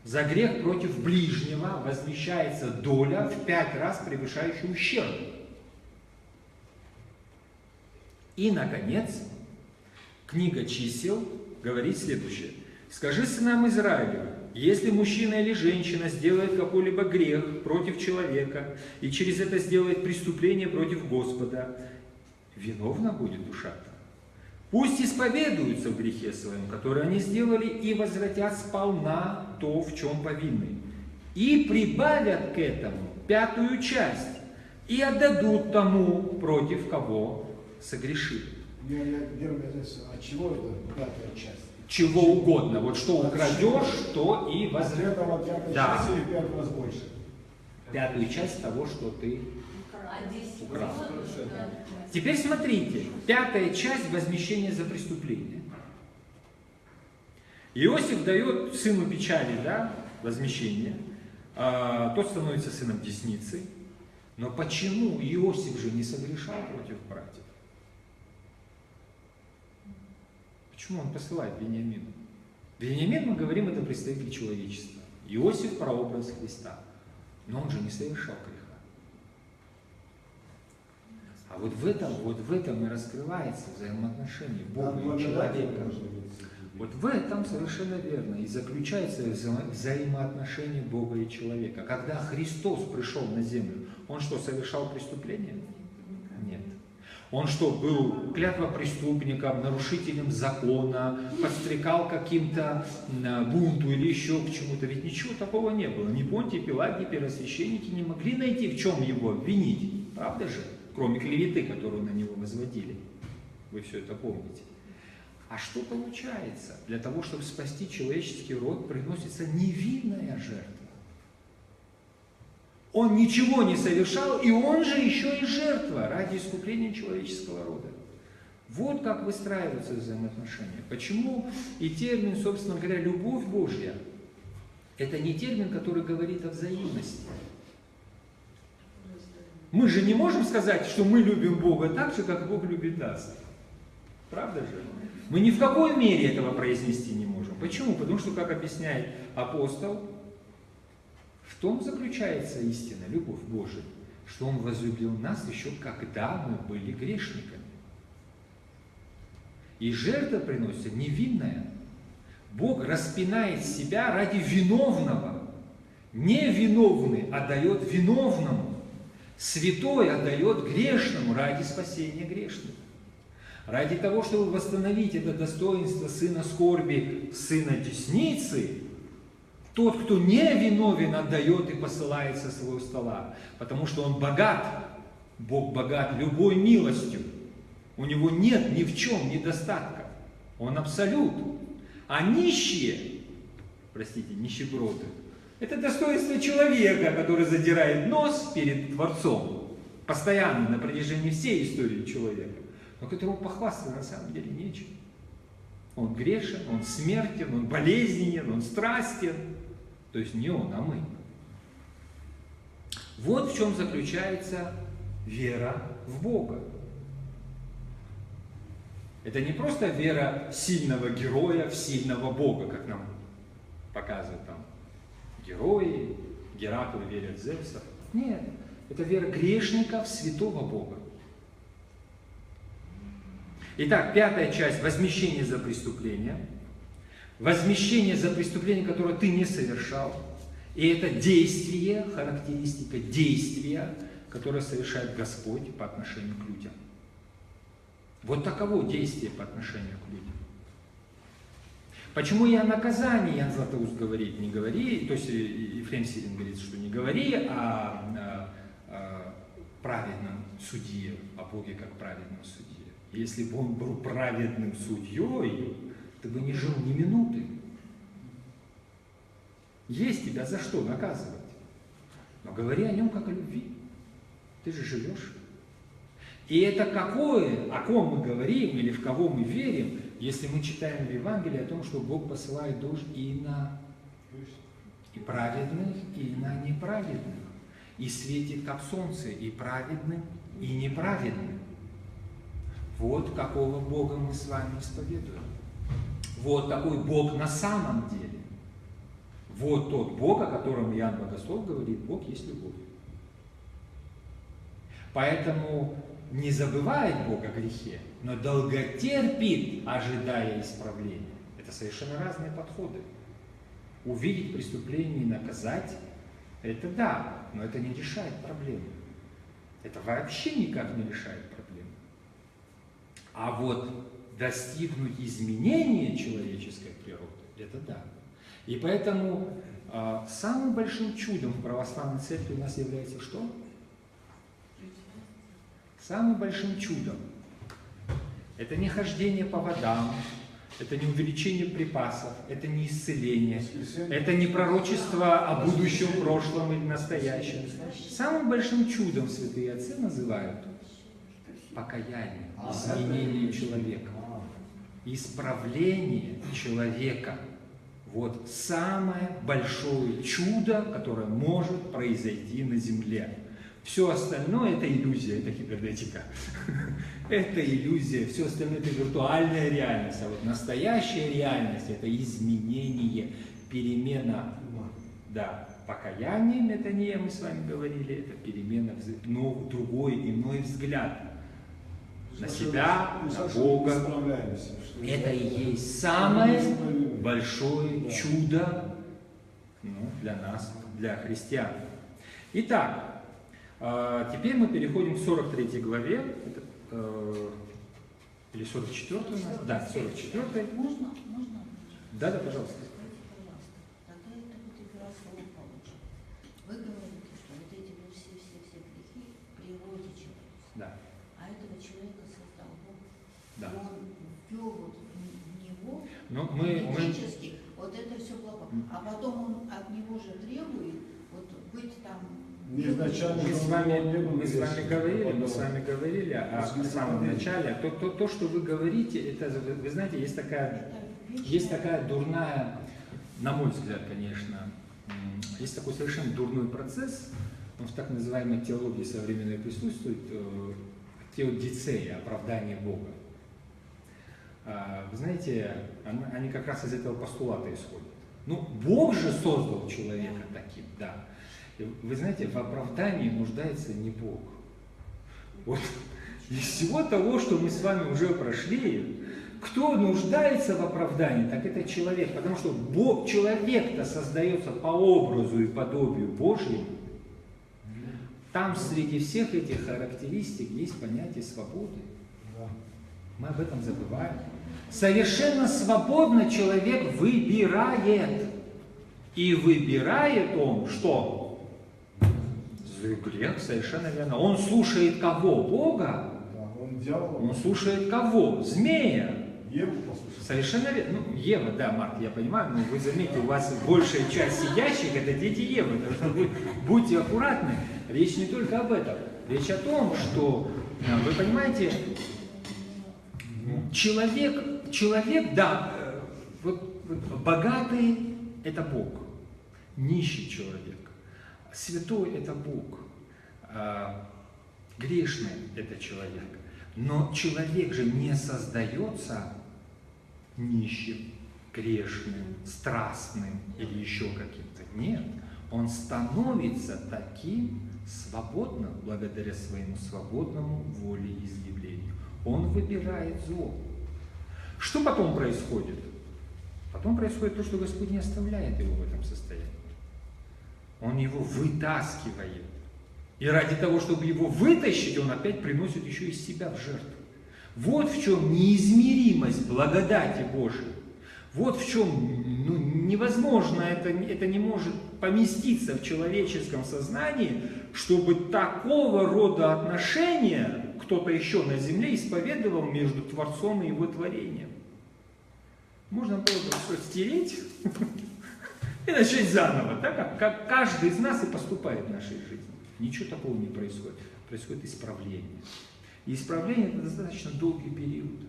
за грех против ближнего возмещается доля в 5 раз превышающая ущерб. И, наконец, книга Чисел говорит следующее. «Скажи сынам Израилева, если мужчина или женщина сделает какой-либо грех против человека и через это сделает преступление против Господа, виновна будет душа-то. Пусть исповедуются в грехе своем, который они сделали, и возвратят сполна то, в чем повинны. И прибавят к этому 5-ю часть, и отдадут тому, против кого согрешили». От чего это 5-я часть? Чего угодно. Вот что украдешь, то и возвратишь. Этого 5-й Да. часть или 5 раз больше? 5-ю часть того, что ты украл. украл. Теперь смотрите, 5-я часть возмещения за преступление. Иосиф дает сыну печали, да, возмещение, тот становится сыном десницы. Но почему Иосиф же не согрешал против братьев? Почему он посылает Вениамина? Вениамин, мы говорим, это представитель человечества. Иосиф – прообраз Христа. Но он же не совершал греха. А вот в этом и раскрывается взаимоотношение Бога и человека. Вот в этом совершенно верно и заключается взаимоотношение Бога и человека. Когда Христос пришел на землю, Он что, совершал преступление? Нет. Он что, был клятвопреступником, нарушителем закона, подстрекал каким-то бунту или еще к чему-то? Ведь ничего такого не было. Ни Понтий Пилат, ни первосвященники не могли найти, в чем его обвинить. Правда же? Кроме клеветы, которую на него возводили. Вы все это помните. А что получается? Для того, чтобы спасти человеческий род, приносится невинная жертва. Он ничего не совершал, и он же еще и жертва ради искупления человеческого рода. Вот как выстраиваются взаимоотношения. Почему и термин, собственно говоря, любовь Божья, это не термин, который говорит о взаимности. Мы же не можем сказать, что мы любим Бога так же, как Бог любит нас. Правда же? Мы ни в какой мере этого произнести не можем. Почему? Потому что, как объясняет апостол, в том заключается истина, любовь Божия, что Он возлюбил нас еще когда мы были грешниками. И жертва приносится невинная. Бог распинает себя ради виновного. Невиновный отдает виновному. Святой отдает грешному ради спасения грешных. Ради того, чтобы восстановить это достоинство сына скорби, сына десницы, тот, кто не виновен, отдает и посылает со своего стола. Потому что он богат. Бог богат любой милостью. У него нет ни в чем недостатка. Он абсолют. А нищие, нищеброды, это достоинство человека, который задирает нос перед Творцом. Постоянно, на протяжении всей истории человека. Но которому похвастаться на самом деле нечем. Он грешен, он смертен, он болезненен, он страстен. То есть не он, а мы. Вот в чем заключается вера в Бога. Это не просто вера сильного героя в сильного Бога, как нам показывают там герои, Гераклы верят в Зевса. Нет, это вера грешника в святого Бога. Итак, 5-я часть – возмещение за преступление. Возмещение за преступление, которое ты не совершал. И это действие, характеристика действия, которое совершает Господь по отношению к людям. Вот таково действие по отношению к людям. Почему и о наказании Ян Златоуст говорит, не говори, то есть Ефрем Сирин говорит, что не говори о праведном судье, о Боге как праведном судье. Если бы он был праведным судьей, ты бы не жил ни минуты. Есть тебя за что наказывать. Но говори о нем как о любви. Ты же живешь. И это какое, о ком мы говорим или в кого мы верим, если мы читаем в Евангелии о том, что Бог посылает дождь и на и праведных, и на неправедных. И светит как солнце и праведным, и неправедным. Вот какого Бога мы с вами исповедуем. Вот такой Бог на самом деле. Вот тот Бог, о котором Иоанн Богослов говорит, Бог есть любовь. Поэтому не забывает Бог о грехе, но долготерпит, ожидая исправления. Это совершенно разные подходы. Увидеть преступление и наказать – это да, но это не решает проблему. Это вообще никак не решает проблему. А вот достигнуть изменения человеческой природы – это да. И поэтому самым большим чудом в православной церкви у нас является что? Самым большим чудом – это не хождение по водам, это не увеличение припасов, это не исцеление, это не пророчество о будущем, прошлом или настоящем. Самым большим чудом святые отцы называют покаяние, изменение человека, исправление человека. Вот самое большое чудо, которое может произойти на земле. Все остальное – это иллюзия, это кибернетика. Это иллюзия, все остальное – это виртуальная реальность. А вот настоящая реальность – это изменение, перемена. Да, покаяние, метания, мы с вами говорили, это перемена, другой, иной взгляд на себя, на Бога. Это и есть самое большое чудо для нас, для христиан. Итак, теперь мы переходим к 43 главе, или 44 у нас? Да, 44. Можно? Да, пожалуйста. Скажите, пожалуйста, тогда это вот игра слов получится. Вы говорите, что вот эти вот все грехи в природе человека. Да. А этого человека создал Бог. Да. И он ввел вот в него Но генетически вот это все плохо. А потом он от него же требует вот быть там. Изначально мы с вами говорили о самом начале. То, что вы говорите, это, вы знаете, есть такая дурная, на мой взгляд, конечно, есть такой совершенно дурной процесс, он в так называемой теологии современной присутствует, теодицея, оправдание Бога. Вы знаете, они как раз из этого постулата исходят. Ну, Бог же создал человека таким, да. И вы знаете, в оправдании нуждается не Бог. Вот из всего того, что мы с вами уже прошли, кто нуждается в оправдании, так это человек. Потому что человек-то создается по образу и подобию Божьему. Там среди всех этих характеристик есть понятие свободы. Мы об этом забываем. Совершенно свободно человек выбирает. И выбирает он что? Грех, совершенно верно. Он слушает кого? Бога? Он слушает кого? Змея. Еву послушать. Совершенно верно. Ну, Ева, да, Марк, я понимаю, но вы заметите, у вас большая часть сидящих это дети Евы. Так что будьте аккуратны. Речь не только об этом. Речь о том, что, вы понимаете, человек, да, вот богатый – это Бог, нищий человек, святой – это Бог, грешный – это человек. Но человек же не создается нищим, грешным, страстным или еще каким-то. Нет, он становится таким свободным благодаря своему свободному волеизъявлению. Он выбирает зло. Что потом происходит? Потом происходит то, что Господь не оставляет его в этом состоянии. Он его вытаскивает. И ради того, чтобы его вытащить, он опять приносит еще из себя в жертву. Вот в чем неизмеримость благодати Божией. Вот в чем невозможно, это не может поместиться в человеческом сознании, чтобы такого рода отношения кто-то еще на земле исповедовал между Творцом и его творением. Можно было бы все стереть и начать заново, да? Как каждый из нас и поступает в нашей жизни. Ничего такого не происходит. Происходит исправление. И исправление – это достаточно долгий период.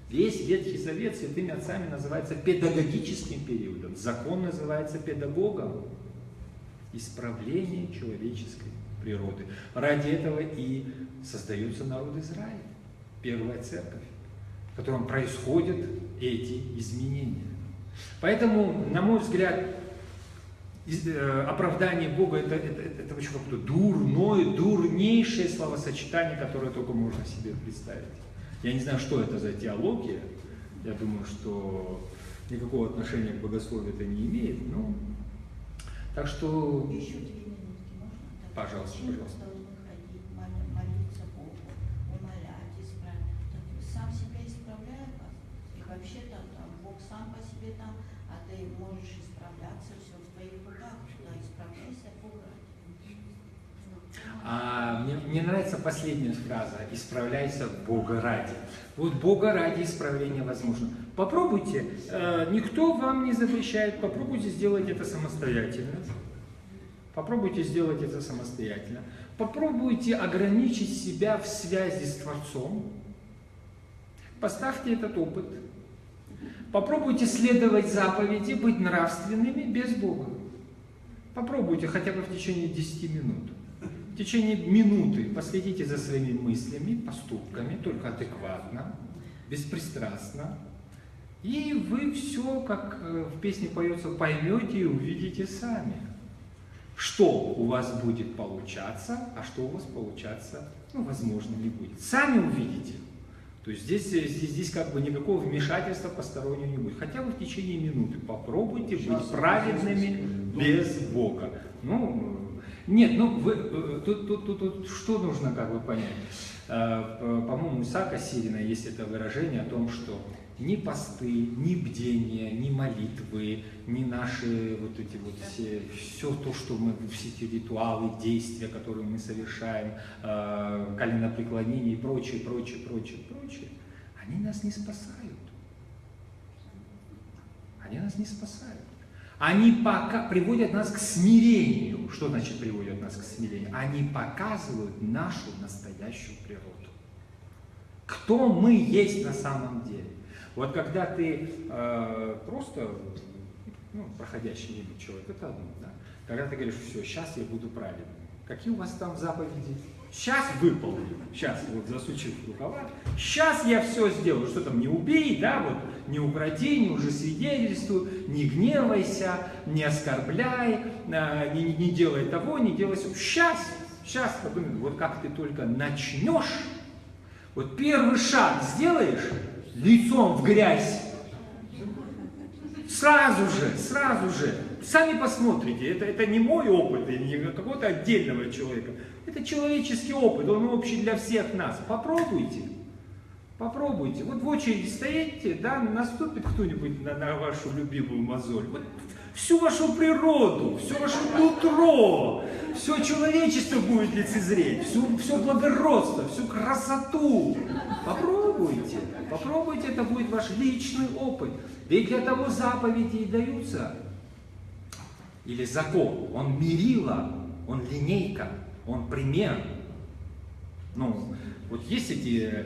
Весь Ветхий Завет святыми отцами называется педагогическим периодом. Закон называется педагогом. Исправление человеческой природы. Ради этого и создается народ Израиля. первая церковь, в котором происходят эти изменения. Поэтому, на мой взгляд, оправдание Бога это очень какое-то дурнейшее словосочетание, которое только можно себе представить. Я не знаю, что это за теология. Я думаю, что никакого отношения к богословию это не имеет. Но... Так что... Еще 2 минутки можно? Так, Пожалуйста, человек пожалуйста. должен ходить, молиться Богу, умолять, исправлять. Так сам себя исправляет вас. И вообще-то там, Бог сам по себе там, а ты можешь исправляться, все в твоих руках. Да, исправляйся, Бог ради. Мне нравится последняя фраза «исправляйся Бога ради». Вот Бога ради исправление возможно. Попробуйте, никто вам не запрещает, попробуйте сделать это самостоятельно. Попробуйте сделать это самостоятельно. Попробуйте ограничить себя в связи с Творцом. Поставьте этот опыт. Попробуйте следовать заповеди, быть нравственными без Бога. Попробуйте хотя бы в течение 10 минут. В течение минуты последите за своими мыслями, поступками, только адекватно, беспристрастно. И вы все, как в песне поется, поймете и увидите сами, что у вас будет получаться, а что у вас получаться, возможно, не будет. Сами увидите. То есть здесь как бы никакого вмешательства постороннего не будет. Хотя бы в течение минуты попробуйте быть праведными без Бога. Нет, тут что нужно как бы понять? По-моему, у Исаака Сирина есть это выражение о том, что ни посты, ни бдения, ни молитвы, ни наши вот эти вот все то, что мы, все эти ритуалы, действия, которые мы совершаем, коленопреклонение и прочее, они нас не спасают. Они нас не спасают. Они пока приводят нас к смирению. Что значит приводят нас к смирению? Они показывают нашу настоящую природу. Кто мы есть на самом деле. Вот когда ты просто проходящий мимо человек, это одно, да? Когда ты говоришь, все, сейчас я буду праведным. Какие у вас там заповеди? Сейчас выполню, сейчас вот засучив рукава, сейчас я все сделаю, что там, не убей, да, вот, не укради, не лжесвидетельствуй, не гневайся, не оскорбляй, не делай того, не делай сего. Сейчас, вот как ты только начнешь, вот первый шаг сделаешь, лицом в грязь, сразу же, сами посмотрите, это не мой опыт, и не какого-то отдельного человека, это человеческий опыт, он общий для всех нас. Попробуйте. Вот в очереди стоите, да, наступит кто-нибудь на вашу любимую мозоль, вот всю вашу природу, все ваше нутро, все человечество будет лицезреть, все благородство, всю красоту. Попробуйте, это будет ваш личный опыт. Да и для того заповеди и даются. Или закон, он мерило, он линейка, он пример. Вот есть эти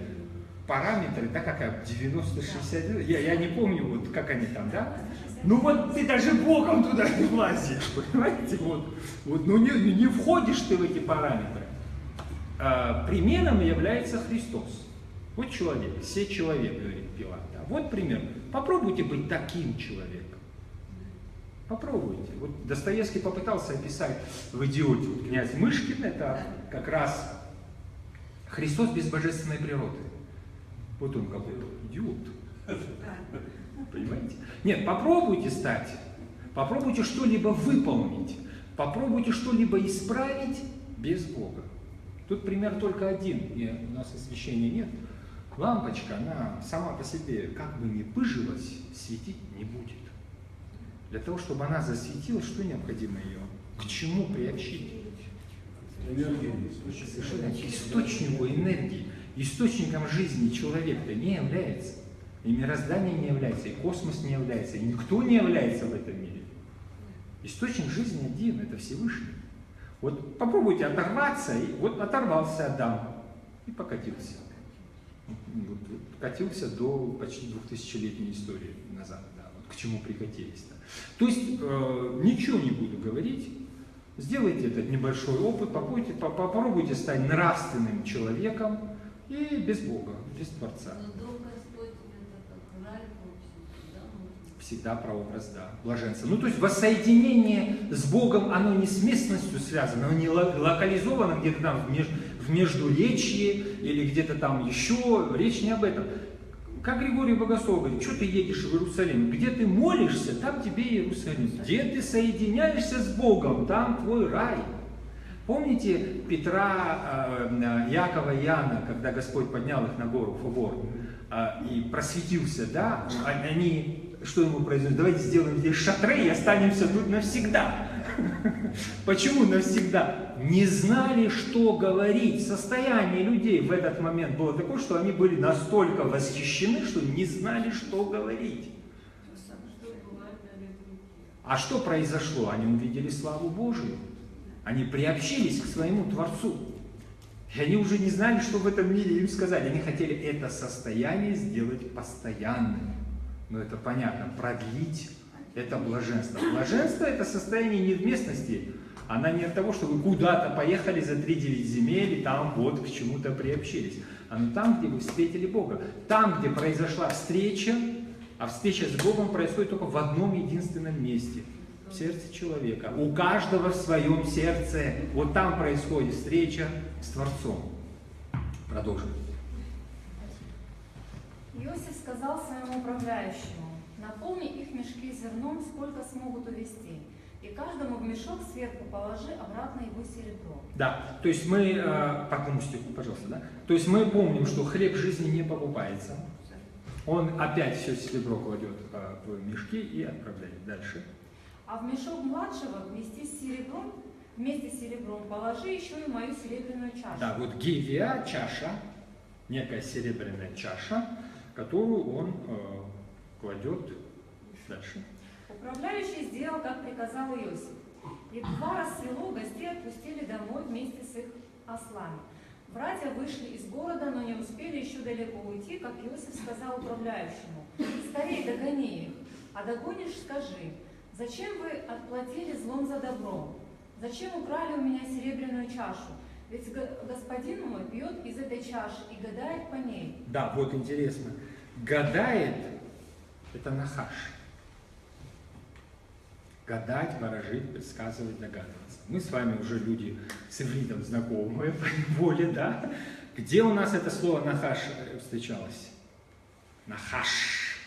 параметры, да, как 90-60, я не помню, вот как они там, да? Вот ты даже боком туда не влазишь, понимаете? Не входишь ты в эти параметры. Примером является Христос. Вот человек, все человек, говорит Пилат. Да? Вот пример. Попробуйте быть таким человеком. Попробуйте. Вот Достоевский попытался описать в «Идиоте». Вот князь Мышкин — это как раз Христос без божественной природы. Вот он какой-то идиот. Понимаете? Нет, попробуйте стать. Попробуйте что-либо выполнить. Попробуйте что-либо исправить без Бога. Тут пример только один, и у нас освещения нет. Лампочка, она сама по себе, как бы ни пыжилась, светить не будет. Для того, чтобы она засветилась, что необходимо ее? К чему приобщить? Совершенно к источнику энергии. Источником жизни человек-то не является. И мироздание не является, и космос не является, и никто не является в этом мире. Источник жизни один, это Всевышний. Вот попробуйте оторваться, и вот оторвался Адам и покатился. Катился до почти 2000-летней истории назад. Да, вот к чему прикатились-то. То есть ничего не буду говорить. Сделайте этот небольшой опыт, попробуйте стать нравственным человеком, и без Бога, без Творца. Но Дух Господь это как рай, в общем-то, да? Можно Всегда прообраз, да, блаженства. Ну, то есть воссоединение с Богом, оно не с местностью связано, оно не локализовано где-то там в Междуречье или где-то там еще, речь не об этом. Как Григорий Богослов говорит, что ты едешь в Иерусалим? Где ты молишься, там тебе Иерусалим. Где ты соединяешься с Богом, там твой рай. Помните Петра, Якова и Иоанна, когда Господь поднял их на гору Фавор и просветился, да? Они, что ему произнесли? Давайте сделаем здесь шатры и останемся тут навсегда. Почему навсегда? Не знали, что говорить. Состояние людей в этот момент было такое, что они были настолько восхищены, что не знали, что говорить. что бывает на летнике. А что произошло? Они увидели славу Божию. Они приобщились к своему Творцу. И они уже не знали, что в этом мире им сказать. Они хотели это состояние сделать постоянным. Но это понятно, продлить это блаженство. Блаженство – это состояние не в местности. Она не от того, что вы куда-то поехали за 3-9 земель и там вот к чему-то приобщились. Оно там, где вы встретили Бога. Там, где произошла встреча, а встреча с Богом происходит только в одном единственном месте. В сердце человека. У каждого в своем сердце. Вот там происходит встреча с Творцом. Продолжим. Иосиф сказал своему управляющему: наполни их мешки зерном, сколько смогут увезти, и каждому в мешок сверху положи обратно его серебро. Да, то есть мы, по какому стиху, пожалуйста, да? То есть мы помним, что хлеб жизни не покупается. Он опять все серебро кладет в мешки и отправляет дальше. А в мешок младшего вместе с серебром положи еще и мою серебряную чашу. Да, вот гивия, чаша, некая серебряная чаша, которую он кладет дальше. Управляющий сделал, как приказал Иосиф. И 2 рассвело, гостей отпустили домой вместе с их ослами. Братья вышли из города, но не успели еще далеко уйти, как Иосиф сказал управляющему: скорей догони их, а догонишь, скажи: зачем вы отплатили злом за добро? Зачем украли у меня серебряную чашу? Ведь господин мой пьет из этой чаши и гадает по ней. Да, вот интересно. Гадает – это нахаш. Гадать, ворожить, предсказывать, догадываться. Мы с вами уже люди с ивритом знакомые по неволе, да? Где у нас это слово нахаш встречалось? Нахаш.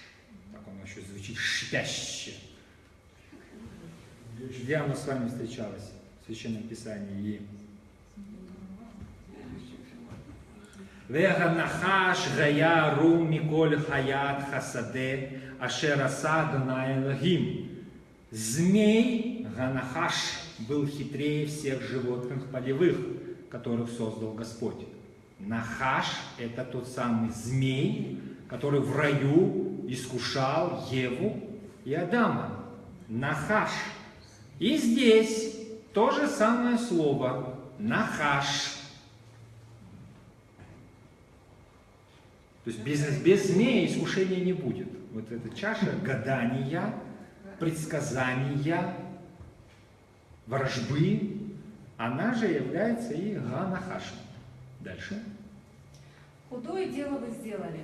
Так оно еще звучит шипяще. Где оно с вами встречалось в Священном Писании? Вега нахаш гая ру миколь хаят хасаде ашер аса Адонай Элохим. Змей, ганахаш, был хитрее всех животных полевых, которых создал Господь. Нахаш – это тот самый змей, который в раю искушал Еву и Адама. Нахаш. И здесь то же самое слово нахаш. То есть без змея искушения не будет. Вот эта чаша гадания, предсказания, ворожбы, она же является и ганахашем. Дальше. Худое дело вы сделали.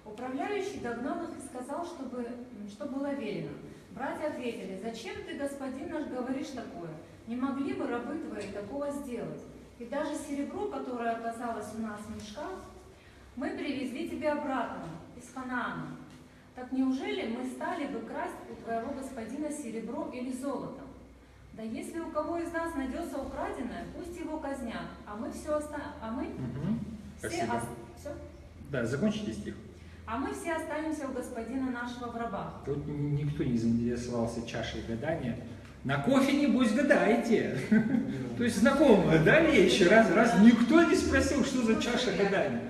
Управляющий догнал их и сказал, что было велено. Братья ответили: зачем ты, господин наш, говоришь такое? Не могли бы рабы твои такого сделать? И даже серебро, которое оказалось у нас в мешках, мы привезли тебе обратно из Ханаана. Так неужели мы стали бы красть у твоего господина серебро или золото? Да если у кого из нас найдется украденное, пусть его казнят, а мы все останемся. Все? Да, закончите стих. А мы все останемся у господина нашего в рабах. Тут никто не заинтересовался чашей гадания. На кофе, небось, гадаете. То есть знакомая, да, вещь? Раз никто не спросил, что за чаша гадания.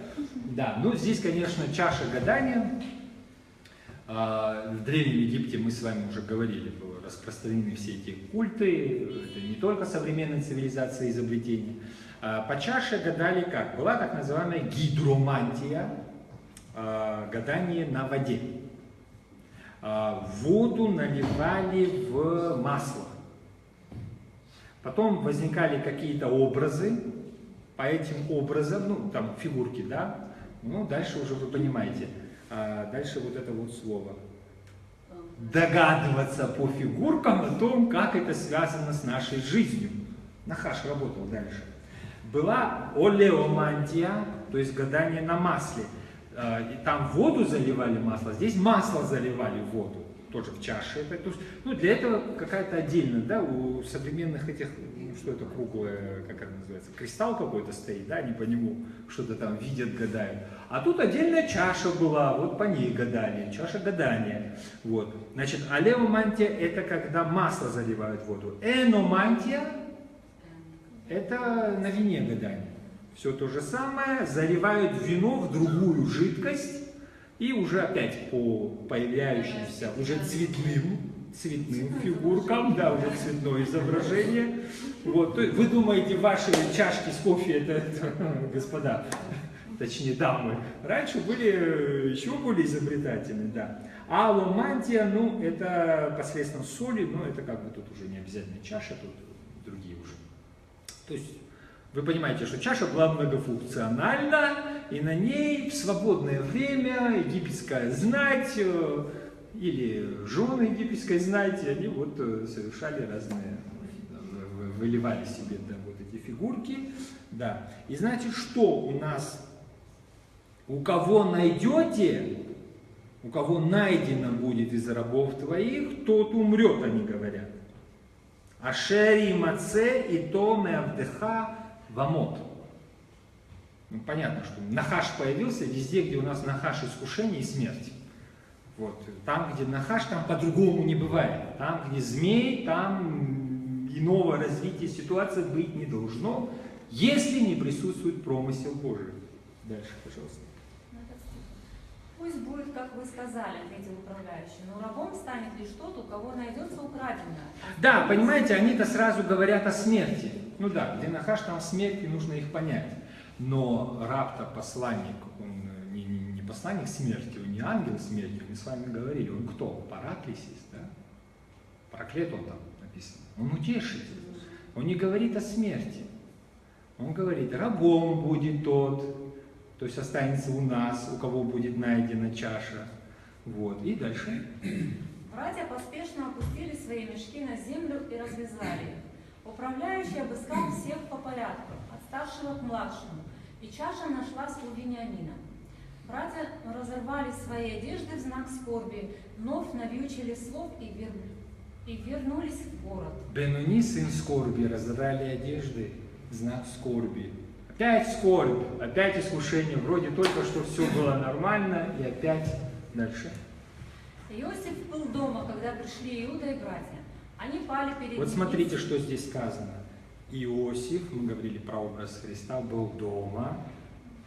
Да, ну здесь, конечно, чаша гадания. В Древнем Египте, мы с вами уже говорили, распространены все эти культы. Это не только современная цивилизация изобретения. По чаше гадали как? Была так называемая гидромантия, гадание на воде. Воду наливали в масло. Потом возникали какие-то образы. По этим образам, ну там фигурки, да, Ну, дальше уже вы понимаете. А дальше вот это вот слово. Догадываться по фигуркам о том, как это связано с нашей жизнью. Нахаш работал дальше. Была олеомантия, то есть гадание на масле. И там воду заливали масло, здесь масло заливали в воду, тоже в чаше. То есть, ну, для этого какая-то отдельно, да, у современных этих, ну, что это круглое, как это называется, кристалл какой-то стоит, да, они по нему что-то там видят, гадают. А тут отдельная чаша была, вот по ней гадали, чаша гадания. Вот. Значит, алеомантия это когда масло заливают в воду. Эномантия это на вине гадание. Все то же самое, заливают вино в другую жидкость и уже опять по появляющимся уже цветным фигуркам, да, уже цветное изображение. Вот. Вы думаете, ваши чашки с кофе это господа, точнее дамы, раньше были еще более изобретательны, да. А аломантия, ну, это посредством соли, но это как бы тут уже не обязательно чаша, тут другие уже. То есть вы понимаете, что чаша была многофункциональна, и на ней в свободное время египетская знать или жены египетской знати, они вот совершали разные, выливали себе, да, вот эти фигурки. Да. И знаете, что у нас? У кого найдете, у кого найдено будет из рабов твоих, тот умрет, они говорят. Ашери маце и то меавдеха вамот. Ну, понятно, что нахаш появился везде, где у нас нахаш искушение и смерть. Вот. Там, где нахаш, там по-другому не бывает. Там, где змей, там иного развития ситуации быть не должно, если не присутствует промысел Божий. Дальше, пожалуйста. Пусть будет, как вы сказали, ответил управляющий, но рабом станет лишь тот, у кого найдется украденное. Да, понимаете, они-то сразу говорят о смерти. Ну да, где нахаш, там смерть, и нужно их понять. Но раб-то посланник, он не посланник смерти, он не ангел смерти, мы с вами говорили, он кто? Параклисис, да? Проклят он там написано. Он утешитель. Он не говорит о смерти. Он говорит, рабом будет тот, то есть останется у нас, у кого будет найдена чаша. Вот. И дальше. Братья поспешно опустили свои мешки на землю и развязали их. Управляющий обыскал всех по порядку, от старшего к младшему, и чаша нашлась у Вениамина. Братья разорвали свои одежды в знак скорби, вновь навьючили слов и вернулись в город. Бенуни, сын скорби, разорвали одежды в знак скорби. Опять скорбь, опять искушение, вроде только что все было нормально, и опять дальше. Иосиф был дома, когда пришли Иуда и братья. Они пали перед ним. Вот смотрите, что здесь сказано. Иосиф, мы говорили про образ Христа, был дома,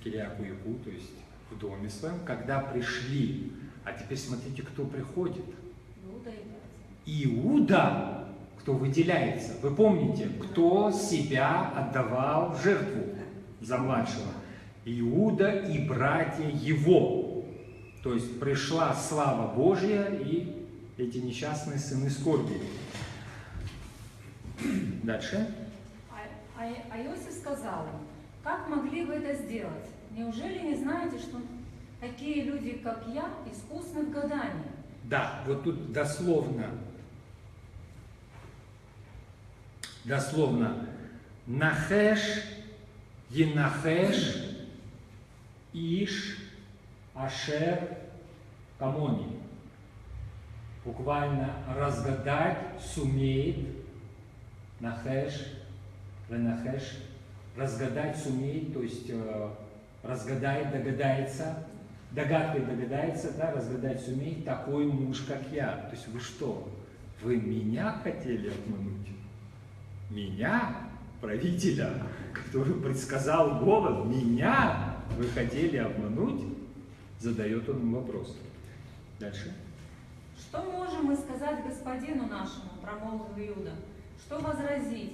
Кириаку Яку, то есть в доме своем, когда пришли. А теперь смотрите, кто приходит. Иуда и братья. Иуда, кто выделяется. Вы помните, кто себя отдавал в жертву за младшего? Иуда и братья его. То есть пришла слава Божья и эти несчастные сыны скорби. Дальше. А Иосиф сказал им, как могли вы это сделать? Неужели не знаете, что такие люди, как я, искусны в гадании? Да, вот тут дословно, нахеш, енахеш, иш, ашер, камони. Буквально разгадать сумеет, нахеш, венахеш, разгадать сумеет, то есть разгадает, догадается, догадкой догадается, да, разгадать сумеет такой муж, как я. То есть вы что, вы меня хотели обмануть? Меня, правителя, который предсказал голод, меня вы хотели обмануть? Задает он им вопрос. Дальше. Что можем мы сказать господину нашему, промолвил Иуда? Что возразить?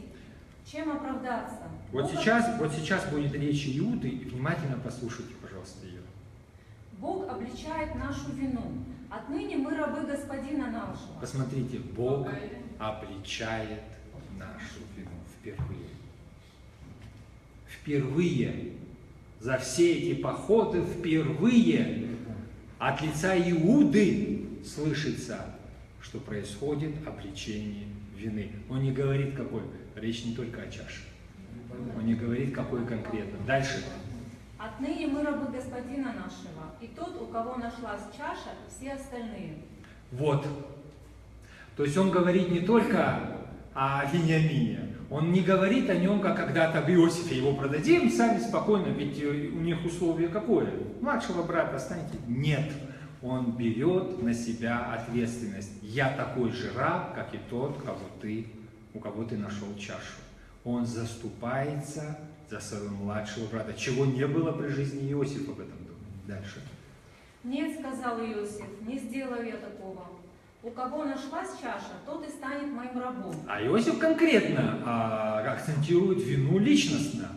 Чем оправдаться? Вот сейчас будет речь Иуды, и внимательно послушайте, пожалуйста, ее. Бог обличает нашу вину. Отныне мы рабы господина нашего. Посмотрите, Бог обличает нашу вину впервые. Впервые За все эти походы впервые от лица Иуды слышится, что происходит обличение вины. Он не говорит какой, речь не только о чаше. Он не говорит какой конкретно. Дальше. Отныне мы рабы господина нашего, и тот, у кого нашлась чаша, и все остальные. Вот. То есть он говорит не только о Вениамине, он не говорит о нем, как когда-то в Иосифе его продадим, сами спокойно, ведь у них условие какое? Младшего брата останете? Нет. Он берет на себя ответственность. Я такой же раб, как и тот, у кого ты нашел чашу. Он заступается за своего младшего брата, чего не было при жизни Иосифа в этом доме. Дальше. Нет, сказал Иосиф, не сделаю я такого. У кого нашлась чаша, тот и станет моим рабом. А Иосиф конкретно акцентирует вину личностно.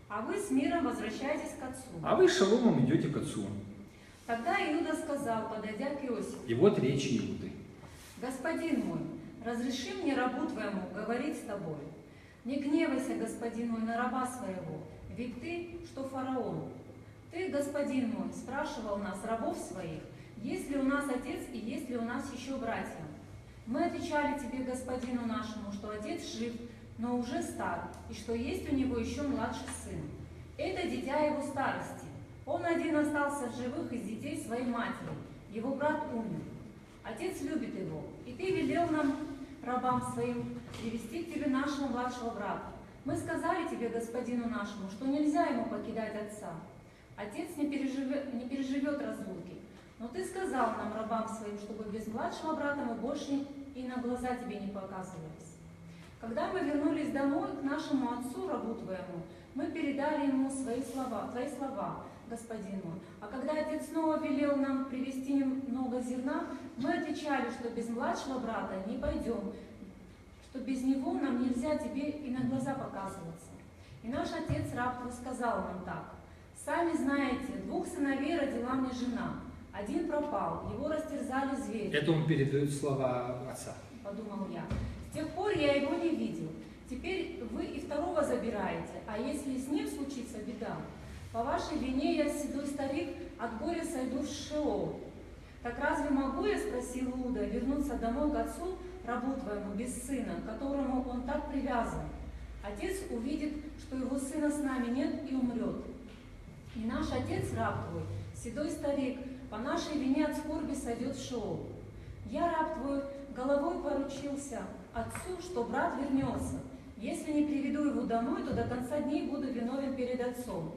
А вы с миром возвращаетесь к отцу. А вы с шаломом идете к отцу. Тогда Иуда сказал, подойдя к Иосифу: И вот речь Иуды. господин мой, разреши мне рабу твоему говорить с тобой. Не гневайся, господин мой, на раба своего, ведь ты, что фараон. Ты, господин мой, спрашивал нас, рабов своих, есть ли у нас отец и есть ли у нас еще братья. Мы отвечали тебе, господину нашему, что отец жив, но уже стар, и что есть у него еще младший сын. Это дитя его старости. Он один остался в живых из детей своей матери, его брат умер. Отец любит его, и ты велел нам, рабам своим, привести к тебе нашего младшего брата. Мы сказали тебе, господину нашему, что нельзя ему покидать отца. Отец не переживет разлуки. Но ты сказал нам, рабам своим, чтобы без младшего брата мы больше и на глаза тебе не показывались. Когда мы вернулись домой к нашему отцу, рабу твоему, мы передали ему твои слова, господин мой. А когда отец снова велел нам привезти немного зерна, мы отвечали, что без младшего брата не пойдем, что без него нам нельзя тебе и на глаза показываться. И наш отец, раб твой, сказал нам так: сами знаете, 2 сыновей родила мне жена. Один пропал, его растерзали звери. Это он передает слова отца. Подумал я. С тех пор я его не видел. Теперь вы и второго забираете, а если с ним случится беда? По вашей вине я, седой старик, от горя сойду в Шеол. Так разве могу я, спросил Иуда, вернуться домой к отцу, рабу твоему, без сына, к которому он так привязан? Отец увидит, что его сына с нами нет, и умрет. И наш отец, раб твой, седой старик, по нашей вине от скорби сойдет в Шеол. Я, раб твой, головой поручился отцу, что брат вернется. Если не приведу его домой, то до конца дней буду виновен перед отцом.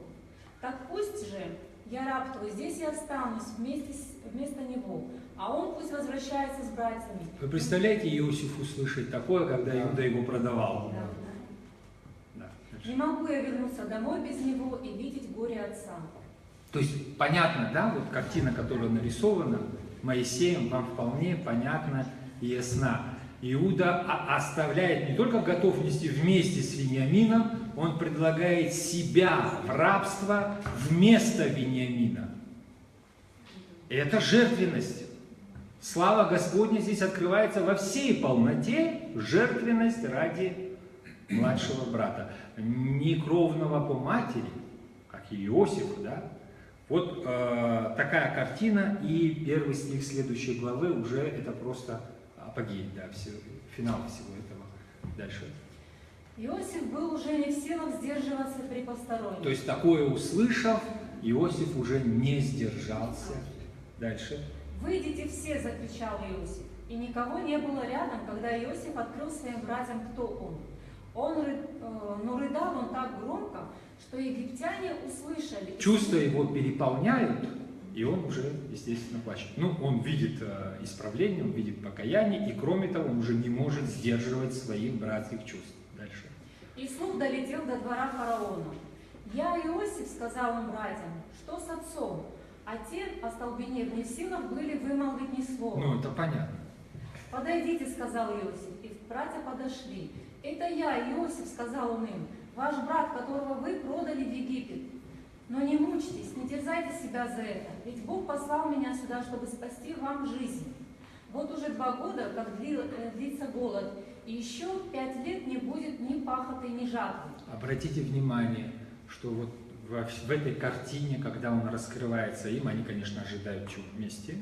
Так пусть же я, раб твой, здесь и останусь вместо него, а он пусть возвращается с братьями. Вы представляете, Иосиф услышать такое, когда Иуда его продавал? Да. Да. Не могу я вернуться домой без него и видеть горе отца. То есть понятно, да, вот картина, которая нарисована Моисеем, вам вполне понятна и ясна. Иуда оставляет не только готов нести вместе с Вениамином, он предлагает себя в рабство вместо Вениамина. Это жертвенность. Слава Господня здесь открывается во всей полноте, жертвенность ради младшего брата. Не кровного по матери, как и Иосиф, да? Вот такая картина, и первый стих следующей главы уже это просто апогей, да, финал всего этого. Дальше. Иосиф был уже не в силах сдерживаться при посторонних. То есть такое услышав, Иосиф уже не сдержался. Дальше. «Выйдите все!» – закричал Иосиф. И никого не было рядом, когда Иосиф открыл своим братьям, кто он. Но рыдал он так громко, что египтяне услышали. Чувства его переполняют, и он уже, естественно, плачет. Ну, он видит исправление, он видит покаяние, и кроме того, он уже не может сдерживать своих братских чувств. Дальше. И слух долетел до двора фараона. «Я, Иосиф, — сказал он братьям, — что с отцом?» А те, остолбенев, не в силах были вымолвить ни слова. Ну, это понятно. «Подойдите, — сказал Иосиф, — и братья подошли. Это я, Иосиф, — сказал он им, — ваш брат, которого вы продали в Египет. Но не мучьтесь, не терзайте себя за это, ведь Бог послал меня сюда, чтобы спасти вам жизнь. Вот уже 2 года, как длится голод, и еще 5 лет не будет ни пахоты, ни жатвы». Обратите внимание, что вот в этой картине, когда он раскрывается им, они, конечно, ожидают чего вместе,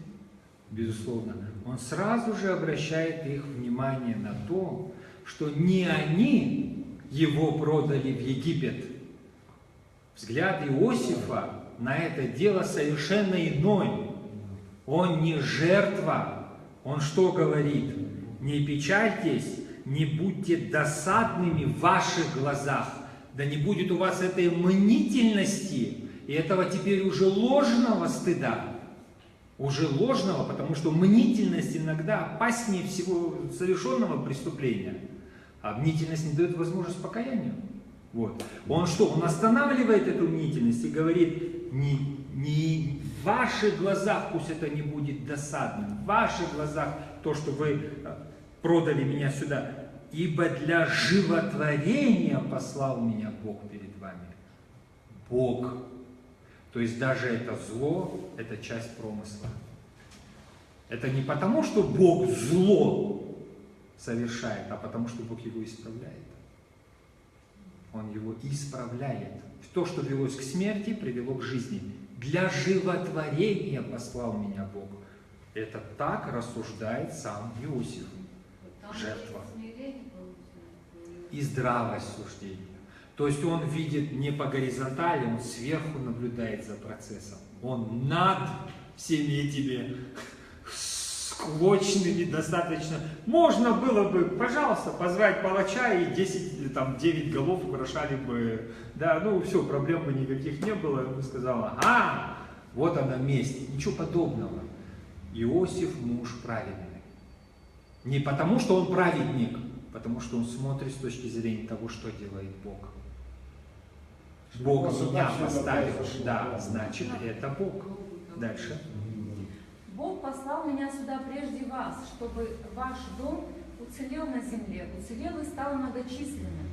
безусловно, он сразу же обращает их внимание на то, что не они его продали в Египет. Взгляд Иосифа на это дело совершенно иной. Он не жертва. Он что говорит? Не печальтесь, не будьте досадными в ваших глазах. Да не будет у вас этой мнительности и этого теперь уже ложного стыда. Уже ложного, потому что мнительность иногда опаснее всего совершенного преступления. А мнительность не дает возможность покаянию. Вот. Он что? Он останавливает эту мнительность и говорит, не в ваших глазах пусть это не будет досадным, в ваших глазах то, что вы продали меня сюда, ибо для животворения послал меня Бог перед вами. Бог. То есть даже это зло, это часть промысла. Это не потому, что Бог зло совершает, а потому, что Бог его исправляет. Он его исправляет. То, что велось к смерти, привело к жизни. Для животворения послал меня Бог. Это так рассуждает сам Иосиф. Там Жертва. смирение получается. И здравость суждения. То есть он видит не по горизонтали, он сверху наблюдает за процессом. Он над всеми этими склочными достаточно. Можно было бы, пожалуйста, позвать палача и 9 голов украшали бы. Да, ну все, проблем бы никаких не было. Он бы сказал, ага, вот она месть. Ничего подобного. Иосиф муж праведный. Не потому, что он праведник, потому что он смотрит с точки зрения того, что делает Бог. Бог меня поставил, да, значит, это Бог. Дальше. Бог послал меня сюда прежде вас, чтобы ваш дом уцелел на земле, уцелел и стал многочисленным.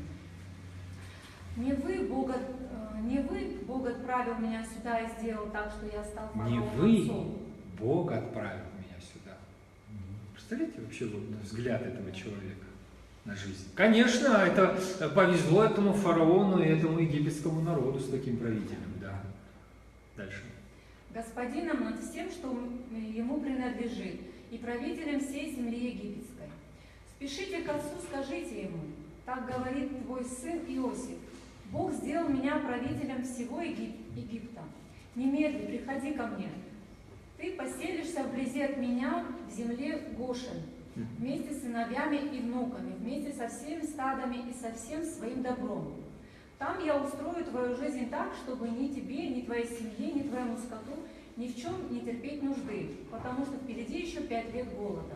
Не вы, Бог отправил меня сюда и сделал так, что я стал Не фараоном вы, отцом. Бог отправил меня сюда. Представляете вообще вот взгляд этого человека на жизнь? Конечно, это повезло этому фараону и этому египетскому народу с таким правителем, да. Дальше. Господином над всем, что ему принадлежит, и правителем всей земли египетской. Спешите к отцу, скажите ему, так говорит твой сын Иосиф, Бог сделал меня правителем всего Египта. Немедли, приходи ко мне. Ты поселишься вблизи от меня в земле Гошен, вместе с сыновьями и внуками, вместе со всеми стадами и со всем своим добром. Там я устрою твою жизнь так, чтобы ни тебе, ни твоей семье, ни твоему скоту ни в чем не терпеть нужды, потому что впереди еще 5 лет голода.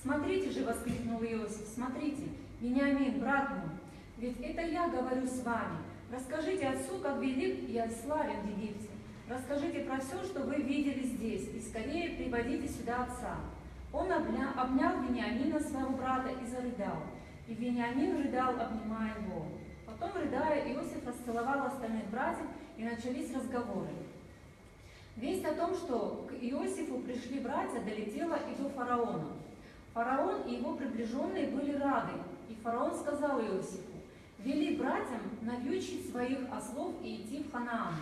Смотрите же, воскликнул Иосиф, смотрите, Вениамин, брат мой, ведь это я говорю с вами. Расскажите отцу, как велик я славен в Египте. Расскажите про все, что вы видели здесь, и скорее приводите сюда отца. Он обнял Вениамина, своего брата, и зарыдал. И Вениамин рыдал, обнимая его. Потом, рыдая, Иосиф расцеловал остальных братьев, и начались разговоры. Весть о том, что к Иосифу пришли братья, долетела и до фараона. Фараон и его приближенные были рады, и фараон сказал Иосифу, вели братьям навьючить своих ослов и идти в Ханаан,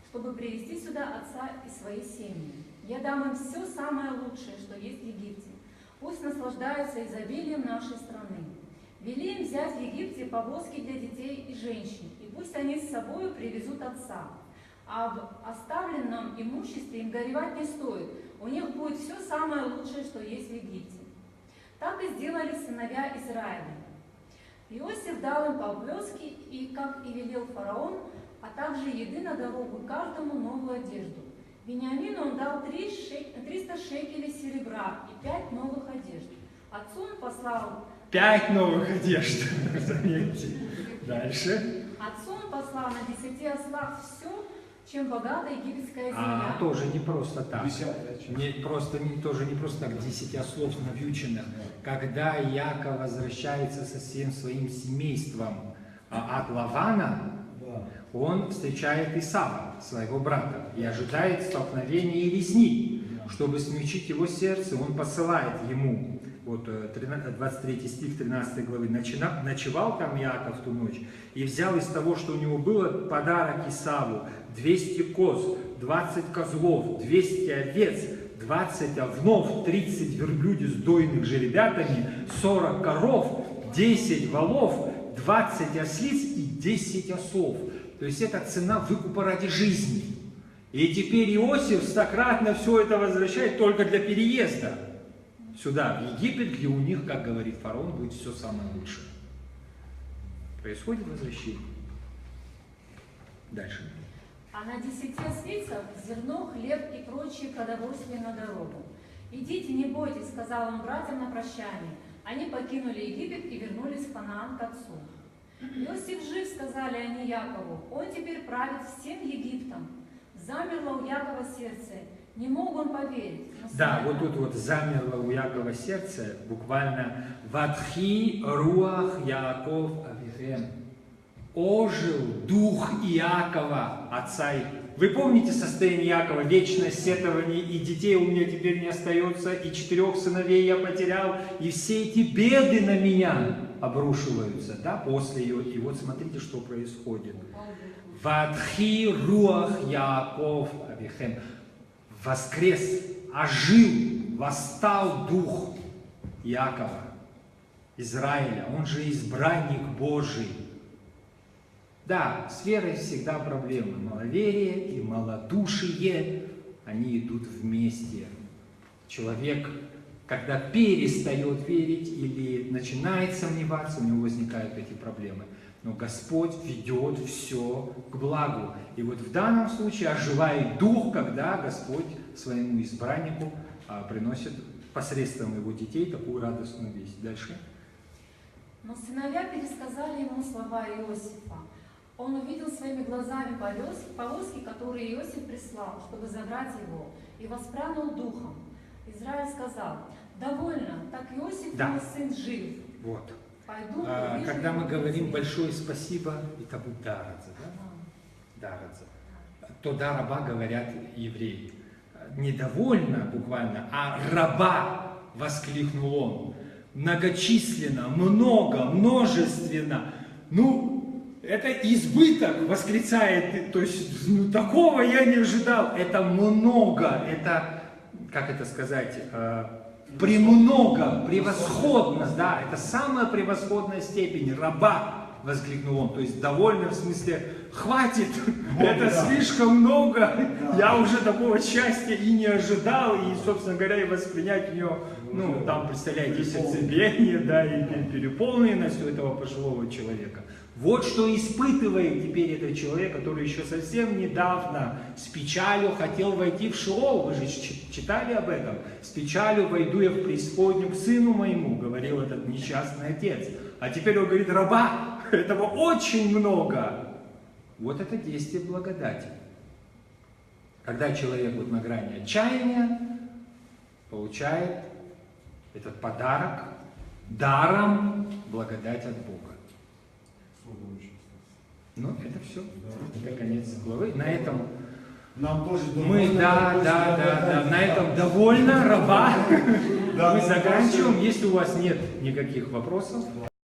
чтобы привести сюда отца и свои семьи. Я дам им все самое лучшее, что есть в Египте. Пусть наслаждаются изобилием нашей страны. Вели им взять в Египте повозки для детей и женщин, и пусть они с собой привезут отца. А об оставленном имуществе им горевать не стоит, у них будет все самое лучшее, что есть в Египте. Так и сделали сыновья Израиля. Иосиф дал им по оплеске, и, как и велел фараон, а также еды на дорогу, каждому новую одежду. Вениамину он дал 300 шекелей серебра и 5 новых одежд. Отцу он послал 5 новых одежд. Заметьте. Дальше. Отцу он послал на 10 ослах все, чем богата египетская земля. Тоже не просто так. Десятая часть. Тоже не просто так 10 ослов навьюченных. Когда Иаков возвращается со всем своим семейством от Лавана, Да. он встречает Исава, своего брата, и ожидает столкновения и резни. Чтобы смягчить его сердце, он посылает ему вот 23 стих 13 главы, ночевал там Иаков ту ночь и взял из того, что у него было, подарок Исаву, 200 коз, 20 козлов, 200 овец, 20 овнов, 30 верблюдей с дойных жеребятами, 40 коров, 10 волов, 20 ослиц и 10 осов. То есть это цена выкупа ради жизни. И теперь Иосиф стократно все это возвращает только для переезда сюда, в Египет, где у них, как говорит фараон, будет все самое лучшее. Происходит возвращение. Дальше. А на 10 ослицах зерно, хлеб и прочие продовольствия на дорогу. «Идите, не бойтесь», — сказал он братьям на прощание. Они покинули Египет и вернулись в Ханаан к отцу. «Иосиф жив», — сказали они Якову, — «он теперь правит всем Египтом». Замерло у Якова сердце, не мог он поверить. Да, вот тут вот замерло у Якова сердце, буквально «Ватхи руах Яаков Авихем». Ожил дух Иакова, отца их. Вы помните состояние Иакова? Вечное сетование, и детей у меня теперь не остается, и 4 сыновей я потерял, и все эти беды на меня обрушиваются, да, после ее. И вот смотрите, что происходит. Ватхи руах Яаков Авихем. Воскрес, ожил, восстал дух Иакова, Израиля, он же избранник Божий. Да, с верой всегда проблемы. Маловерие и малодушие, они идут вместе. Человек, когда перестает верить или начинает сомневаться, у него возникают эти проблемы. Но Господь ведет все к благу. И вот в данном случае оживает дух, когда Господь своему избраннику приносит посредством его детей такую радостную весть. Дальше. Но сыновья пересказали ему слова Иосифа. Он увидел своими глазами повозки, которые Иосиф прислал, чтобы забрать его, и воспрянул духом. Израиль сказал: «Довольно, так Иосиф, Да. мой сын, жив. Вот. Пойду, Когда мы говорим большое спасибо, это будет дарадзе, да? Дарадзе. То да, раба говорят евреи. Недовольно буквально, а раба, воскликнул он. Многочисленно, много, множественно. Ну, это избыток, восклицает, то есть, ну, такого я не ожидал. Это много, это, как это сказать, премного, превосходно, да, это самая превосходная степень, раба, воскликнул он. То есть, довольно в смысле, хватит, это слишком много, я уже такого счастья и не ожидал, и, собственно говоря, и воспринять в нее, ну, там, представляете, сердцебиение, да, и переполненность у этого пожилого человека. Вот что испытывает теперь этот человек, который еще совсем недавно с печалью хотел войти в Шеол. Вы же читали об этом. С печалью войду я в преисподнюю к сыну моему, говорил этот несчастный отец. А теперь он говорит: раба, этого очень много. Вот это действие благодати. Когда человек вот на грани отчаяния получает этот подарок даром, благодать от Бога. Ну, это все. Это конец главы. На этом Нам тоже мы, на этом довольно, раба. Мы заканчиваем. Если у вас нет никаких вопросов.